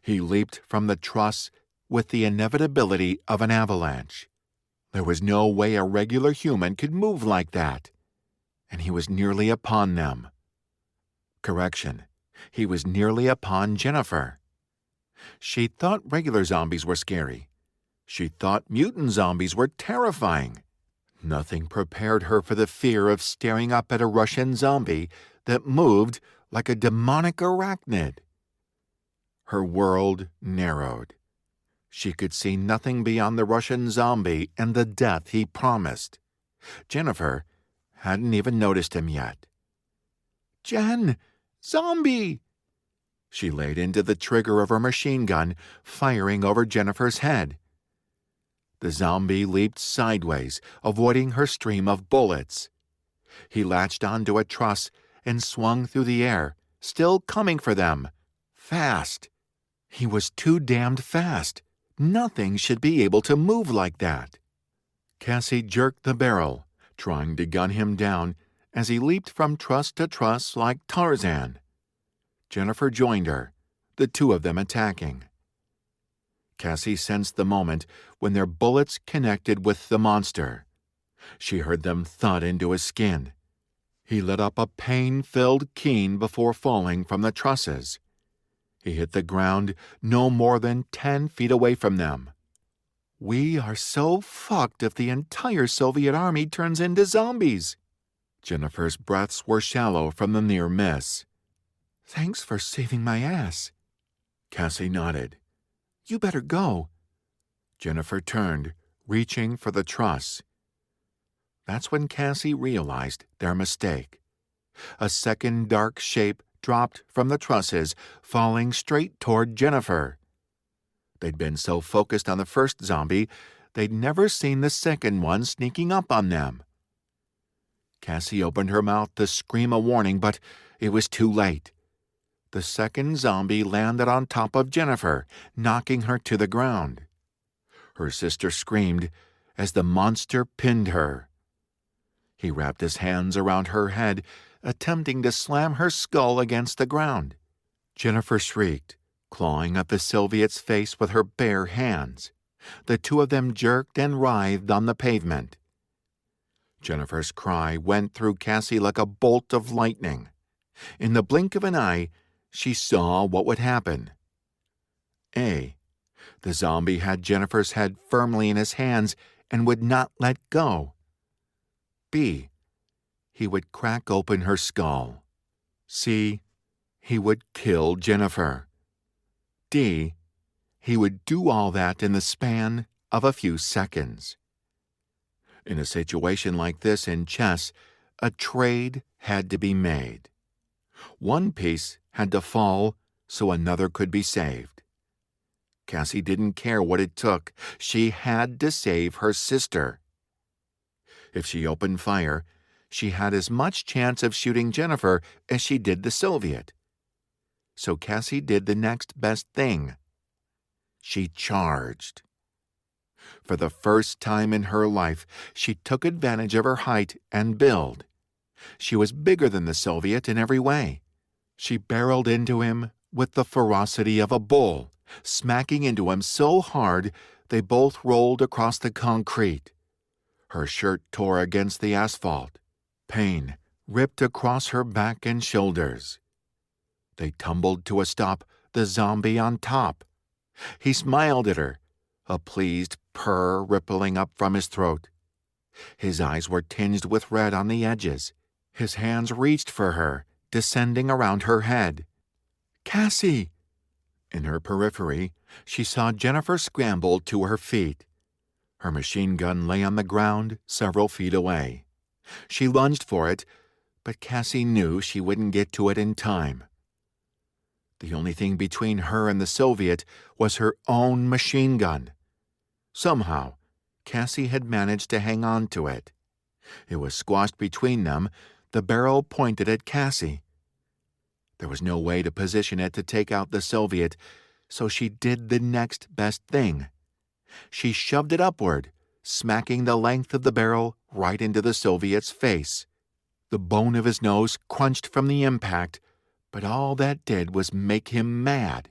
He leaped from the truss with the inevitability of an avalanche. There was no way a regular human could move like that. And he was nearly upon them. Correction, he was nearly upon Jennifer. She thought regular zombies were scary. She thought mutant zombies were terrifying. Nothing prepared her for the fear of staring up at a Russian zombie that moved like a demonic arachnid. Her world narrowed. She could see nothing beyond the Russian zombie and the death he promised. Jennifer hadn't even noticed him yet. "Jen! Zombie!" She laid into the trigger of her machine gun, firing over Jennifer's head. The zombie leaped sideways, avoiding her stream of bullets. He latched onto a truss and swung through the air, still coming for them. Fast. He was too damned fast. Nothing should be able to move like that. Cassie jerked the barrel, trying to gun him down as he leaped from truss to truss like Tarzan. Jennifer joined her, the two of them attacking. Cassie sensed the moment when their bullets connected with the monster. She heard them thud into his skin. He let up a pain-filled keen before falling from the trusses. He hit the ground no more than 10 feet away from them. We are so fucked if the entire Soviet army turns into zombies. Jennifer's breaths were shallow from the near miss. Thanks for saving my ass. Cassie nodded. You better go. Jennifer turned, reaching for the truss. That's when Cassie realized their mistake. A second dark shape dropped from the trusses, falling straight toward Jennifer. They'd been so focused on the first zombie, they'd never seen the second one sneaking up on them. Cassie opened her mouth to scream a warning, but it was too late. The second zombie landed on top of Jennifer, knocking her to the ground. Her sister screamed as the monster pinned her. He wrapped his hands around her head, attempting to slam her skull against the ground. Jennifer shrieked, clawing at the Soviet's face with her bare hands. The two of them jerked and writhed on the pavement. Jennifer's cry went through Cassie like a bolt of lightning. In the blink of an eye, she saw what would happen. A. The zombie had Jennifer's head firmly in his hands and would not let go. B. He would crack open her skull. C. He would kill Jennifer. D. He would do all that in the span of a few seconds. In a situation like this in chess, a trade had to be made. One piece had to fall so another could be saved. Cassie didn't care what it took. She had to save her sister. If she opened fire, she had as much chance of shooting Jennifer as she did the Soviet. So Cassie did the next best thing. She charged. For the first time in her life, she took advantage of her height and build. She was bigger than the Soviet in every way. She barreled into him with the ferocity of a bull, smacking into him so hard they both rolled across the concrete. Her shirt tore against the asphalt. Pain ripped across her back and shoulders. They tumbled to a stop, the zombie on top. He smiled at her, a pleased purr rippling up from his throat. His eyes were tinged with red on the edges. His hands reached for her, descending around her head. "Cassie!" In her periphery, she saw Jennifer scramble to her feet. Her machine gun lay on the ground several feet away. She lunged for it, but Cassie knew she wouldn't get to it in time. The only thing between her and the Soviet was her own machine gun. Somehow, Cassie had managed to hang on to it. It was squashed between them, the barrel pointed at Cassie. There was no way to position it to take out the Soviet, so she did the next best thing. She shoved it upward, smacking the length of the barrel right into the Soviet's face. The bone of his nose crunched from the impact, but all that did was make him mad.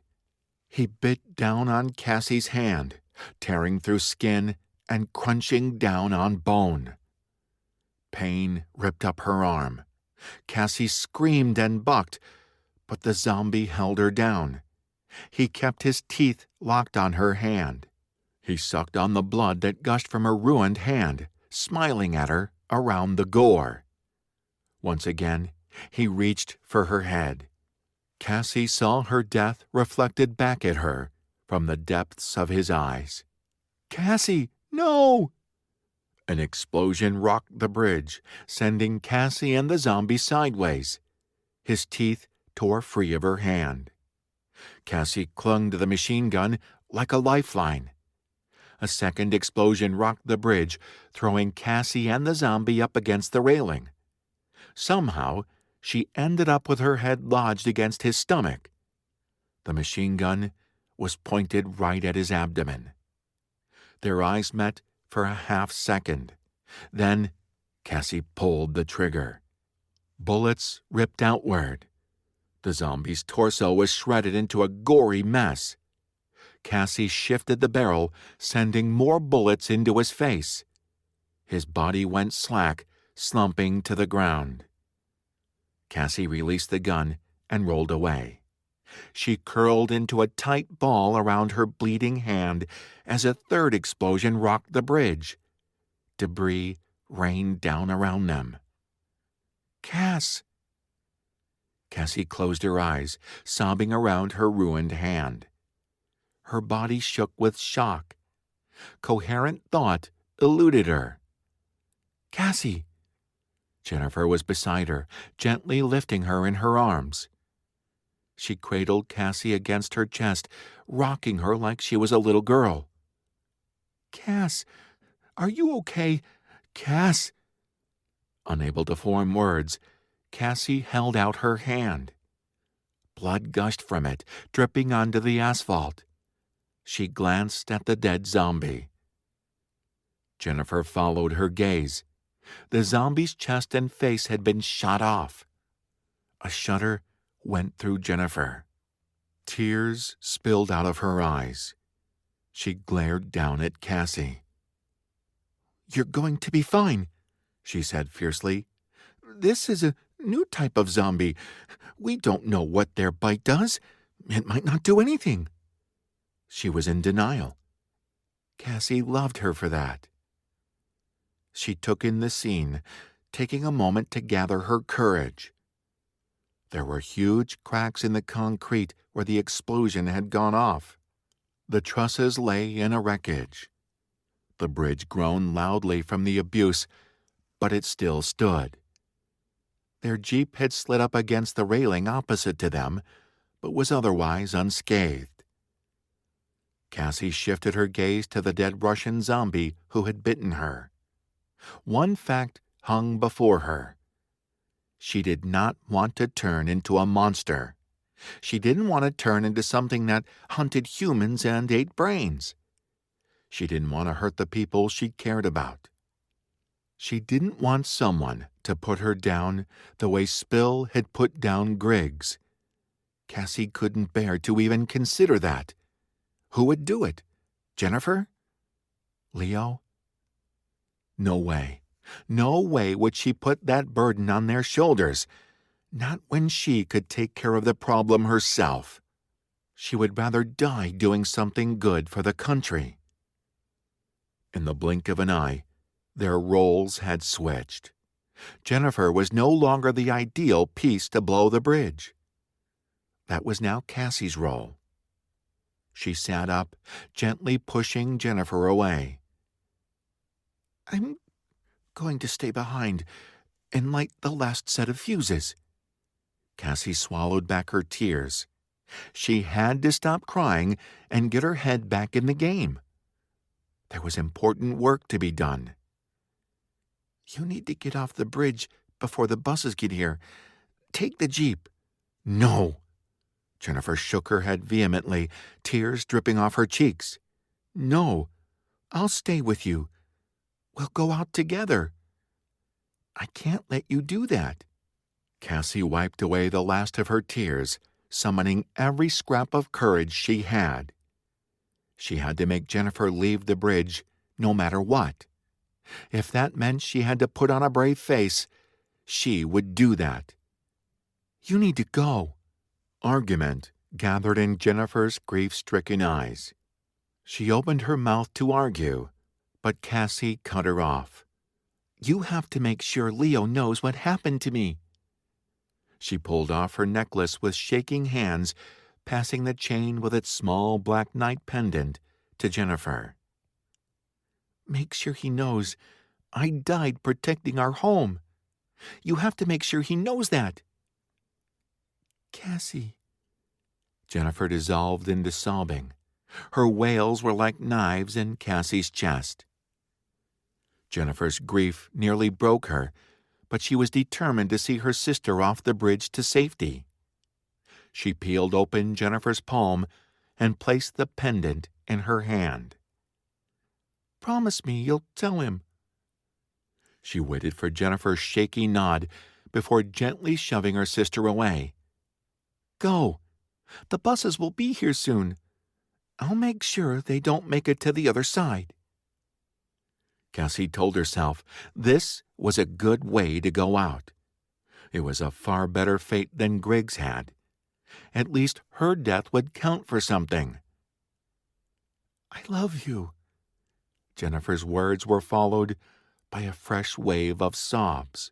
He bit down on Cassie's hand, tearing through skin and crunching down on bone. Pain ripped up her arm. Cassie screamed and bucked, but the zombie held her down. He kept his teeth locked on her hand. He sucked on the blood that gushed from her ruined hand, smiling at her around the gore. Once again, he reached for her head. Cassie saw her death reflected back at her from the depths of his eyes. "Cassie, no!" An explosion rocked the bridge, sending Cassie and the zombie sideways. His teeth tore free of her hand. Cassie clung to the machine gun like a lifeline. A second explosion rocked the bridge, throwing Cassie and the zombie up against the railing. Somehow, she ended up with her head lodged against his stomach. The machine gun was pointed right at his abdomen. Their eyes met for a half second. Then, Cassie pulled the trigger. Bullets ripped outward. The zombie's torso was shredded into a gory mess. Cassie shifted the barrel, sending more bullets into his face. His body went slack, slumping to the ground. Cassie released the gun and rolled away. She curled into a tight ball around her bleeding hand as a third explosion rocked the bridge. Debris rained down around them. "Cass!" Cassie closed her eyes, sobbing around her ruined hand. Her body shook with shock. Coherent thought eluded her. "Cassie!" Jennifer was beside her, gently lifting her in her arms. She cradled Cassie against her chest, rocking her like she was a little girl. "Cass, are you okay? Cass?" Unable to form words, Cassie held out her hand. Blood gushed from it, dripping onto the asphalt. She glanced at the dead zombie. Jennifer followed her gaze. The zombie's chest and face had been shot off. A shudder went through Jennifer. Tears spilled out of her eyes. She glared down at Cassie. "You're going to be fine," she said fiercely. "This is a new type of zombie. We don't know what their bite does. It might not do anything." She was in denial. Cassie loved her for that. She took in the scene, taking a moment to gather her courage. There were huge cracks in the concrete where the explosion had gone off. The trusses lay in a wreckage. The bridge groaned loudly from the abuse, but it still stood. Their jeep had slid up against the railing opposite to them, but was otherwise unscathed. Cassie shifted her gaze to the dead Russian zombie who had bitten her. One fact hung before her. She did not want to turn into a monster. She didn't want to turn into something that hunted humans and ate brains. She didn't want to hurt the people she cared about. She didn't want someone to put her down the way Spill had put down Griggs. Cassie couldn't bear to even consider that. Who would do it? Jennifer? Leo? No way. No way would she put that burden on their shoulders. Not when she could take care of the problem herself. She would rather die doing something good for the country. In the blink of an eye, their roles had switched. Jennifer was no longer the ideal piece to blow the bridge. That was now Cassie's role. She sat up, gently pushing Jennifer away. "I'm going to stay behind and light the last set of fuses." Cassie swallowed back her tears. She had to stop crying and get her head back in the game. There was important work to be done. "You need to get off the bridge before the buses get here. Take the jeep." "No!" Jennifer shook her head vehemently, tears dripping off her cheeks. "No, I'll stay with you. We'll go out together." "I can't let you do that." Cassie wiped away the last of her tears, summoning every scrap of courage she had. She had to make Jennifer leave the bridge, no matter what. If that meant she had to put on a brave face, she would do that. "You need to go." Argument gathered in Jennifer's grief-stricken eyes. She opened her mouth to argue, but Cassie cut her off. "You have to make sure Leo knows what happened to me." She pulled off her necklace with shaking hands, passing the chain with its small black night pendant to Jennifer. "Make sure he knows I died protecting our home. You have to make sure he knows that." "Cassie." Jennifer dissolved into sobbing. Her wails were like knives in Cassie's chest. Jennifer's grief nearly broke her, but she was determined to see her sister off the bridge to safety. She peeled open Jennifer's palm and placed the pendant in her hand. "Promise me you'll tell him." She waited for Jennifer's shaky nod before gently shoving her sister away. "Go. The buses will be here soon. I'll make sure they don't make it to the other side." Cassie told herself this was a good way to go out. It was a far better fate than Griggs had. At least her death would count for something. "I love you." Jennifer's words were followed by a fresh wave of sobs.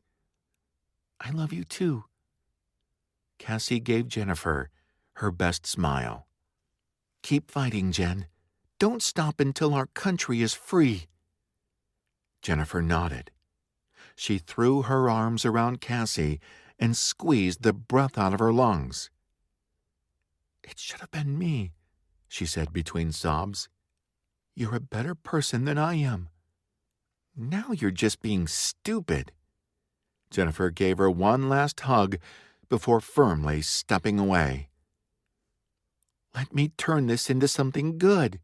"I love you too." Cassie gave Jennifer her best smile. "Keep fighting, Jen. Don't stop until our country is free." Jennifer nodded. She threw her arms around Cassie and squeezed the breath out of her lungs. "It should have been me," she said between sobs. "You're a better person than I am." "Now you're just being stupid." Jennifer gave her one last hug before firmly stepping away. "Let me turn this into something good."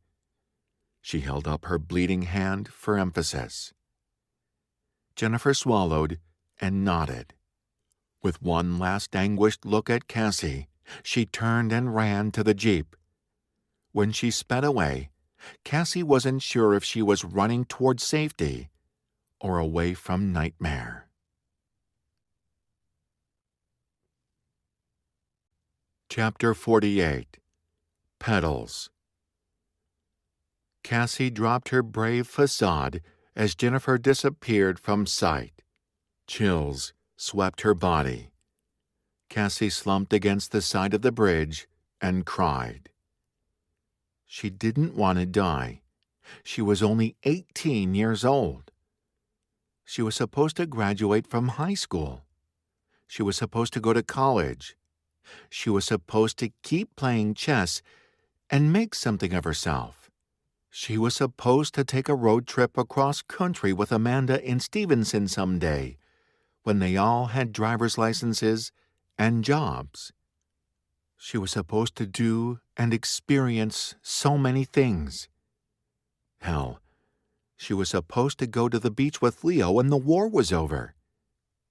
She held up her bleeding hand for emphasis. Jennifer swallowed and nodded. With one last anguished look at Cassie, she turned and ran to the Jeep. When she sped away, Cassie wasn't sure if she was running toward safety or away from nightmare. Chapter 48. Petals. Cassie dropped her brave facade as Jennifer disappeared from sight. Chills swept her body. Cassie slumped against the side of the bridge and cried. She didn't want to die. She was only 18 years old. She was supposed to graduate from high school. She was supposed to go to college. She was supposed to keep playing chess and make something of herself. She was supposed to take a road trip across country with Amanda in Stevenson someday, when they all had driver's licenses and jobs. She was supposed to do and experience so many things. Hell, she was supposed to go to the beach with Leo when the war was over.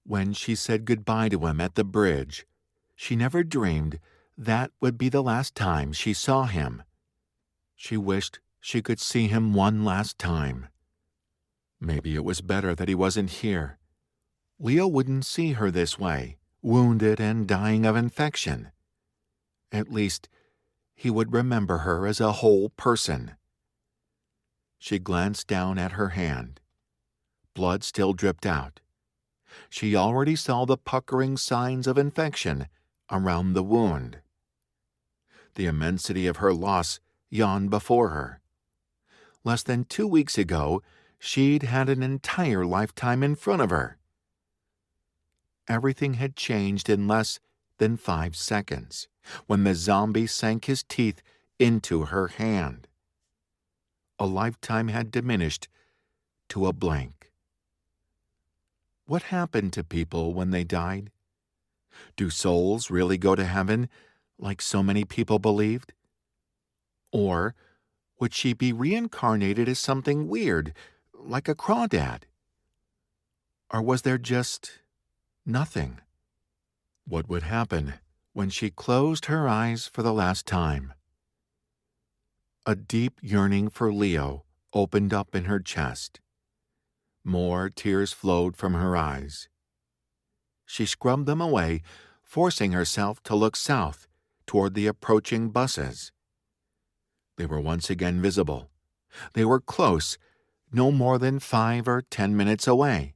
When she said goodbye to him at the bridge, she never dreamed that would be the last time she saw him. She wished she could see him one last time. Maybe it was better that he wasn't here. Leo wouldn't see her this way, wounded and dying of infection. At least, he would remember her as a whole person. She glanced down at her hand. Blood still dripped out. She already saw the puckering signs of infection around the wound. The immensity of her loss yawned before her. Less than 2 weeks ago, she'd had an entire lifetime in front of her. Everything had changed in less than 5 seconds, when the zombie sank his teeth into her hand. A lifetime had diminished to a blank. What happened to people when they died? Do souls really go to heaven, like so many people believed? Or would she be reincarnated as something weird, like a crawdad? Or was there just nothing? What would happen when she closed her eyes for the last time? A deep yearning for Leo opened up in her chest. More tears flowed from her eyes. She scrubbed them away, forcing herself to look south toward the approaching buses. They were once again visible. They were close, no more than 5 or 10 minutes away.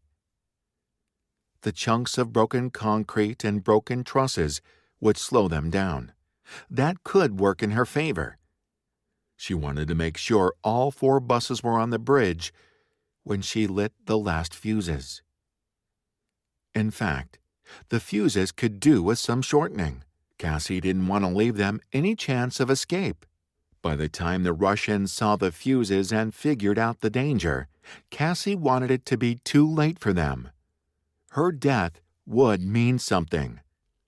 The chunks of broken concrete and broken trusses would slow them down. That could work in her favor. She wanted to make sure all 4 buses were on the bridge when she lit the last fuses. In fact, the fuses could do with some shortening. Cassie didn't want to leave them any chance of escape. By the time the Russians saw the fuses and figured out the danger, Cassie wanted it to be too late for them. Her death would mean something.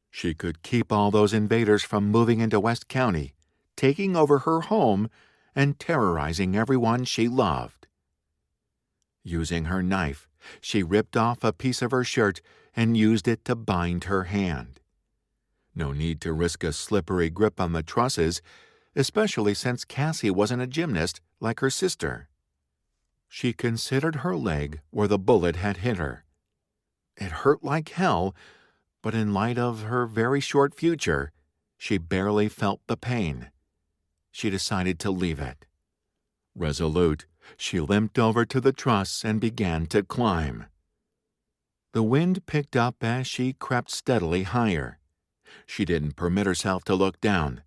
She could keep all those invaders from moving into West County, taking over her home, and terrorizing everyone she loved. Using her knife, she ripped off a piece of her shirt and used it to bind her hand. No need to risk a slippery grip on the trusses, especially since Cassie wasn't a gymnast like her sister. She considered her leg where the bullet had hit her. It hurt like hell, but in light of her very short future, she barely felt the pain. She decided to leave it. Resolute, she limped over to the truss and began to climb. The wind picked up as she crept steadily higher. She didn't permit herself to look down.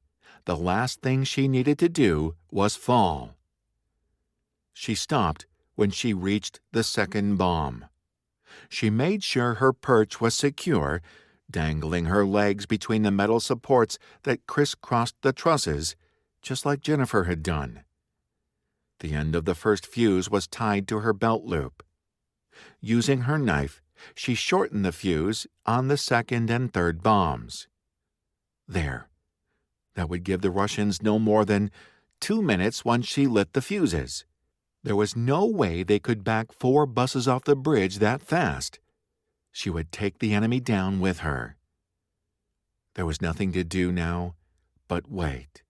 The last thing she needed to do was fall. She stopped when she reached the second bomb. She made sure her perch was secure, dangling her legs between the metal supports that crisscrossed the trusses, just like Jennifer had done. The end of the first fuse was tied to her belt loop. Using her knife, she shortened the fuse on the second and third bombs. There. That would give the Russians no more than 2 minutes once she lit the fuses. There was no way they could back 4 buses off the bridge that fast. She would take the enemy down with her. There was nothing to do now but wait.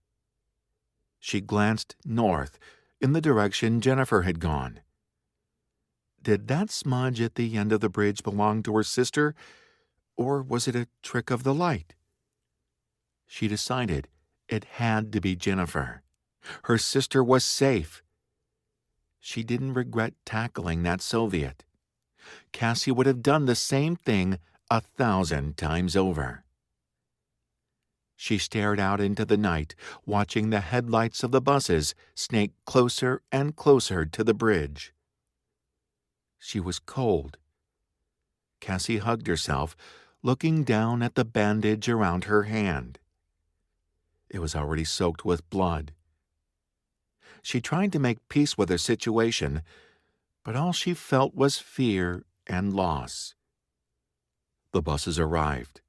She glanced north, in the direction Jennifer had gone. Did that smudge at the end of the bridge belong to her sister, or was it a trick of the light? She decided it had to be Jennifer. Her sister was safe. She didn't regret tackling that Soviet. Cassie would have done the same thing 1,000 times over. She stared out into the night, watching the headlights of the buses snake closer and closer to the bridge. She was cold. Cassie hugged herself, looking down at the bandage around her hand. It was already soaked with blood. She tried to make peace with her situation, but all she felt was fear and loss. The buses arrived.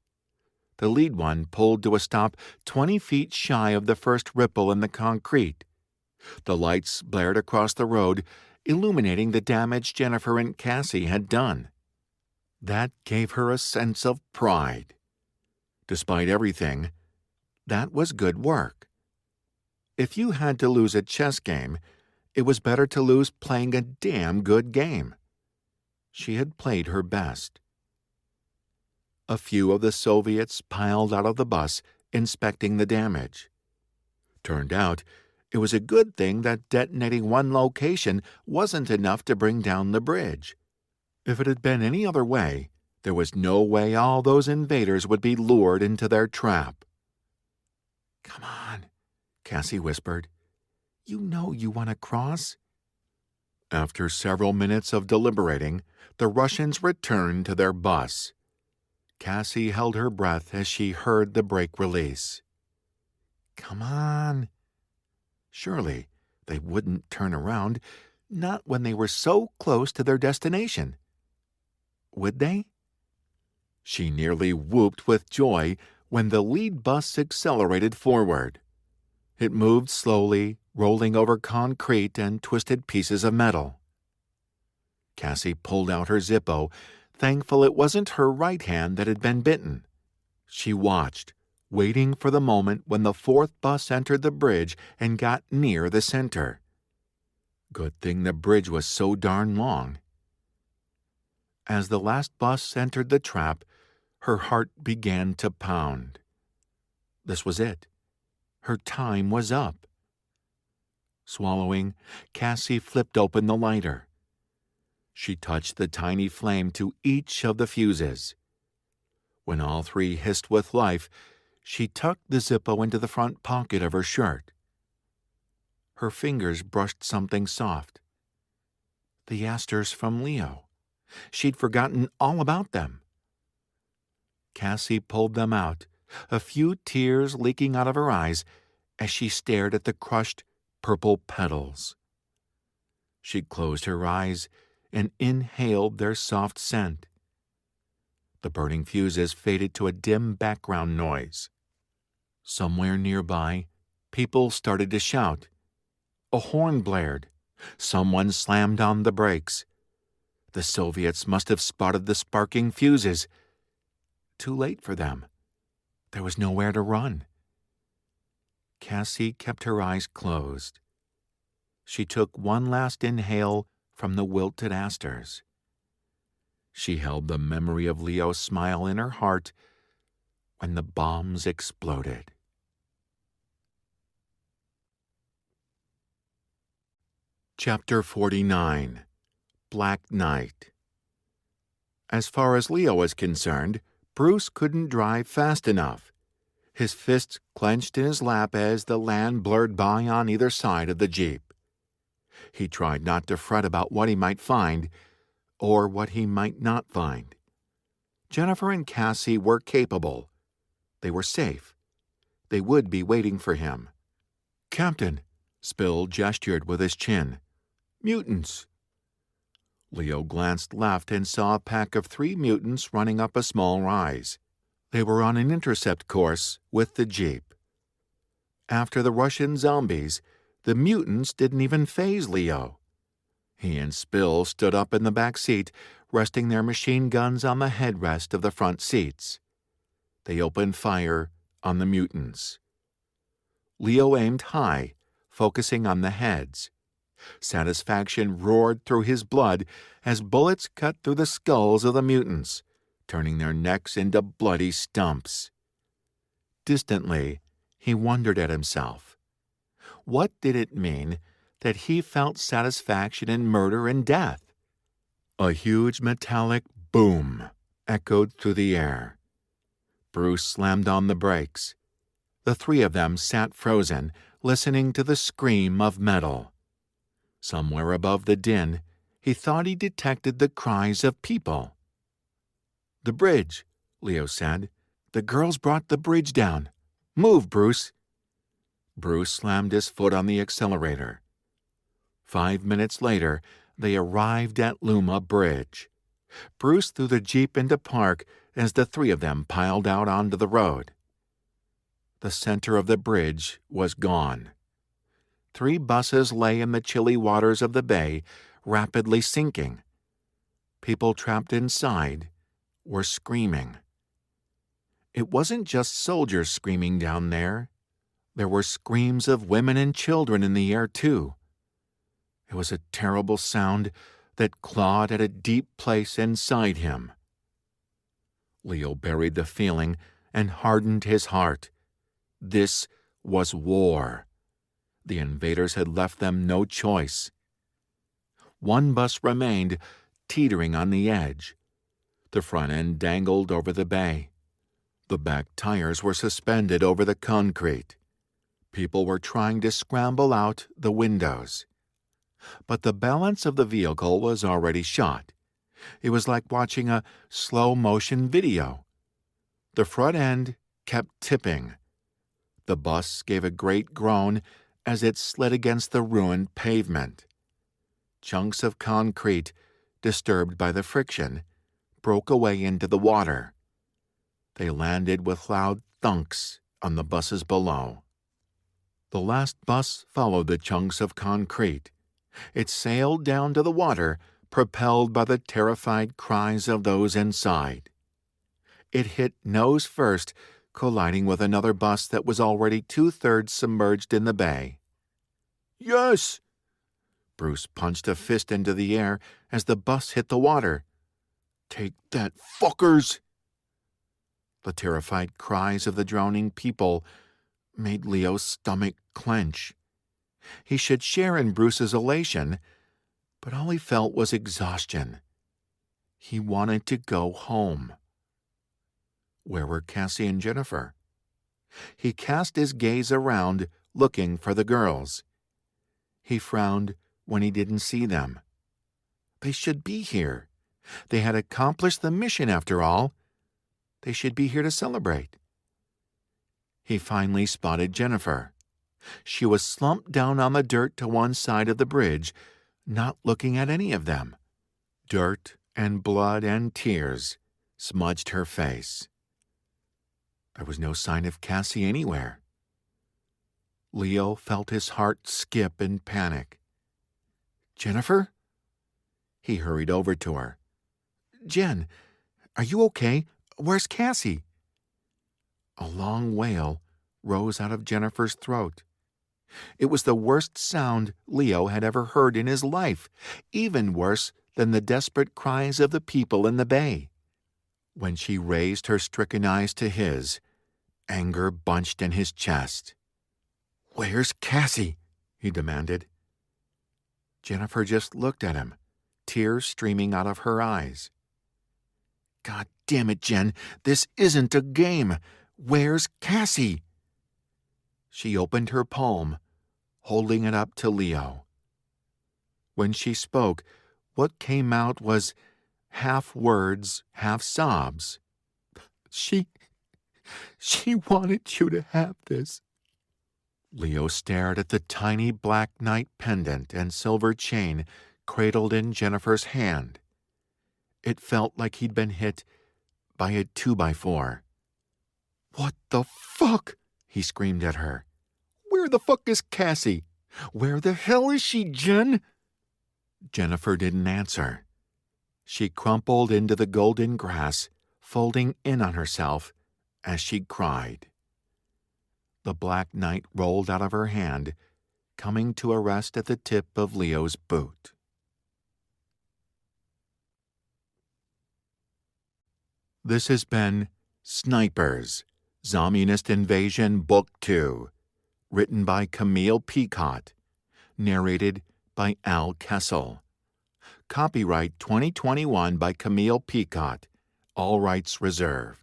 The lead one pulled to a stop 20 feet shy of the first ripple in the concrete. The lights blared across the road, illuminating the damage Jennifer and Cassie had done. That gave her a sense of pride. Despite everything, that was good work. If you had to lose a chess game, it was better to lose playing a damn good game. She had played her best. A few of the Soviets piled out of the bus, inspecting the damage. Turned out, it was a good thing that detonating one location wasn't enough to bring down the bridge. If it had been any other way, there was no way all those invaders would be lured into their trap. "Come on," Cassie whispered. "You know you want to cross." After several minutes of deliberating, the Russians returned to their bus. Cassie held her breath as she heard the brake release. "Come on." Surely they wouldn't turn around, not when they were so close to their destination. Would they? She nearly whooped with joy when the lead bus accelerated forward. It moved slowly, rolling over concrete and twisted pieces of metal. Cassie pulled out her Zippo, thankful it wasn't her right hand that had been bitten. She watched, waiting for the moment when the 4th bus entered the bridge and got near the center. Good thing the bridge was so darn long. As the last bus entered the trap, her heart began to pound. This was it. Her time was up. Swallowing, Cassie flipped open the lighter. She touched the tiny flame to each of the fuses. When all 3 hissed with life, she tucked the Zippo into the front pocket of her shirt. Her fingers brushed something soft. The asters from Leo. She'd forgotten all about them. Cassie pulled them out, a few tears leaking out of her eyes as she stared at the crushed purple petals. She closed her eyes and inhaled their soft scent. The burning fuses faded to a dim background noise. Somewhere nearby, people started to shout. A horn blared. Someone slammed on the brakes. The Soviets must have spotted the sparking fuses. Too late for them. There was nowhere to run. Cassie kept her eyes closed. She took one last inhale from the wilted asters. She held the memory of Leo's smile in her heart when the bombs exploded. Chapter 49. Black Night. As far as Leo was concerned, Bruce couldn't drive fast enough. His fists clenched in his lap as the land blurred by on either side of the Jeep. He tried not to fret about what he might find, or what he might not find. Jennifer and Cassie were capable. They were safe. They would be waiting for him. "Captain," Spill gestured with his chin. "Mutants." Leo glanced left and saw a pack of 3 mutants running up a small rise. They were on an intercept course with the jeep. After the Russian zombies, the mutants didn't even faze Leo. He and Spill stood up in the back seat, resting their machine guns on the headrest of the front seats. They opened fire on the mutants. Leo aimed high, focusing on the heads. Satisfaction roared through his blood as bullets cut through the skulls of the mutants, turning their necks into bloody stumps. Distantly, he wondered at himself. What did it mean that he felt satisfaction in murder and death? A huge metallic boom echoed through the air. Bruce slammed on the brakes. The 3 of them sat frozen, listening to the scream of metal. Somewhere above the din, he thought he detected the cries of people. "The bridge," Leo said. "The girls brought the bridge down. Move, Bruce." Bruce slammed his foot on the accelerator. 5 minutes later, they arrived at Luma Bridge. Bruce threw the jeep into park as the 3 of them piled out onto the road. The center of the bridge was gone. 3 buses lay in the chilly waters of the bay, rapidly sinking. People trapped inside were screaming. It wasn't just soldiers screaming down there. There were screams of women and children in the air, too. It was a terrible sound that clawed at a deep place inside him. Leo buried the feeling and hardened his heart. This was war. The invaders had left them no choice. 1 bus remained, teetering on the edge. The front end dangled over the bay. The back tires were suspended over the concrete. People were trying to scramble out the windows. But the balance of the vehicle was already shot. It was like watching a slow-motion video. The front end kept tipping. The bus gave a great groan as it slid against the ruined pavement. Chunks of concrete, disturbed by the friction, broke away into the water. They landed with loud thunks on the buses below. The last bus followed the chunks of concrete. It sailed down to the water, propelled by the terrified cries of those inside. It hit nose first, colliding with another bus that was already 2/3 submerged in the bay. "Yes!" Bruce punched a fist into the air as the bus hit the water. "Take that, fuckers!" The terrified cries of the drowning people made Leo's stomach clench. He should share in Bruce's elation, but all he felt was exhaustion. He wanted to go home. Where were Cassie and Jennifer? He cast his gaze around, looking for the girls. He frowned when he didn't see them. They should be here. They had accomplished the mission after all. They should be here to celebrate. He finally spotted Jennifer. She was slumped down on the dirt to one side of the bridge, not looking at any of them. Dirt and blood and tears smudged her face. There was no sign of Cassie anywhere. Leo felt his heart skip in panic. "Jennifer?" He hurried over to her. "Jen, are you okay? Where's Cassie?" A long wail rose out of Jennifer's throat. It was the worst sound Leo had ever heard in his life, even worse than the desperate cries of the people in the bay. When she raised her stricken eyes to his, anger bunched in his chest. "Where's Cassie?" he demanded. Jennifer just looked at him, tears streaming out of her eyes. "God damn it, Jen, this isn't a game. Where's Cassie?" She opened her palm, holding it up to Leo. When she spoke, What came out was half words, half sobs. She wanted you to have this. Leo stared at the tiny black knight pendant and silver chain cradled in Jennifer's hand. It felt like he'd been hit by a 2x4. "What the fuck?" he screamed at her. "Where the fuck is Cassie? Where the hell is she, Jen?" Jennifer didn't answer. She crumpled into the golden grass, folding in on herself as she cried. The black knight rolled out of her hand, coming to a rest at the tip of Leo's boot. This has been Snipers, Zommunist Invasion Book 2, written by Camille Picott, narrated by Al Kessel. Copyright 2021 by Camille Picott, all rights reserved.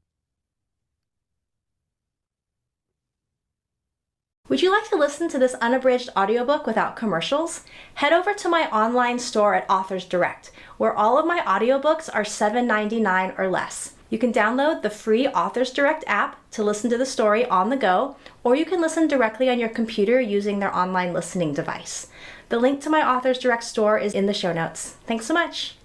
Would you like to listen to this unabridged audiobook without commercials? Head over to my online store at Authors Direct, where all of my audiobooks are $7.99 or less. You can download the free Authors Direct app to listen to the story on the go, or you can listen directly on your computer using their online listening device. The link to my Authors Direct store is in the show notes. Thanks so much.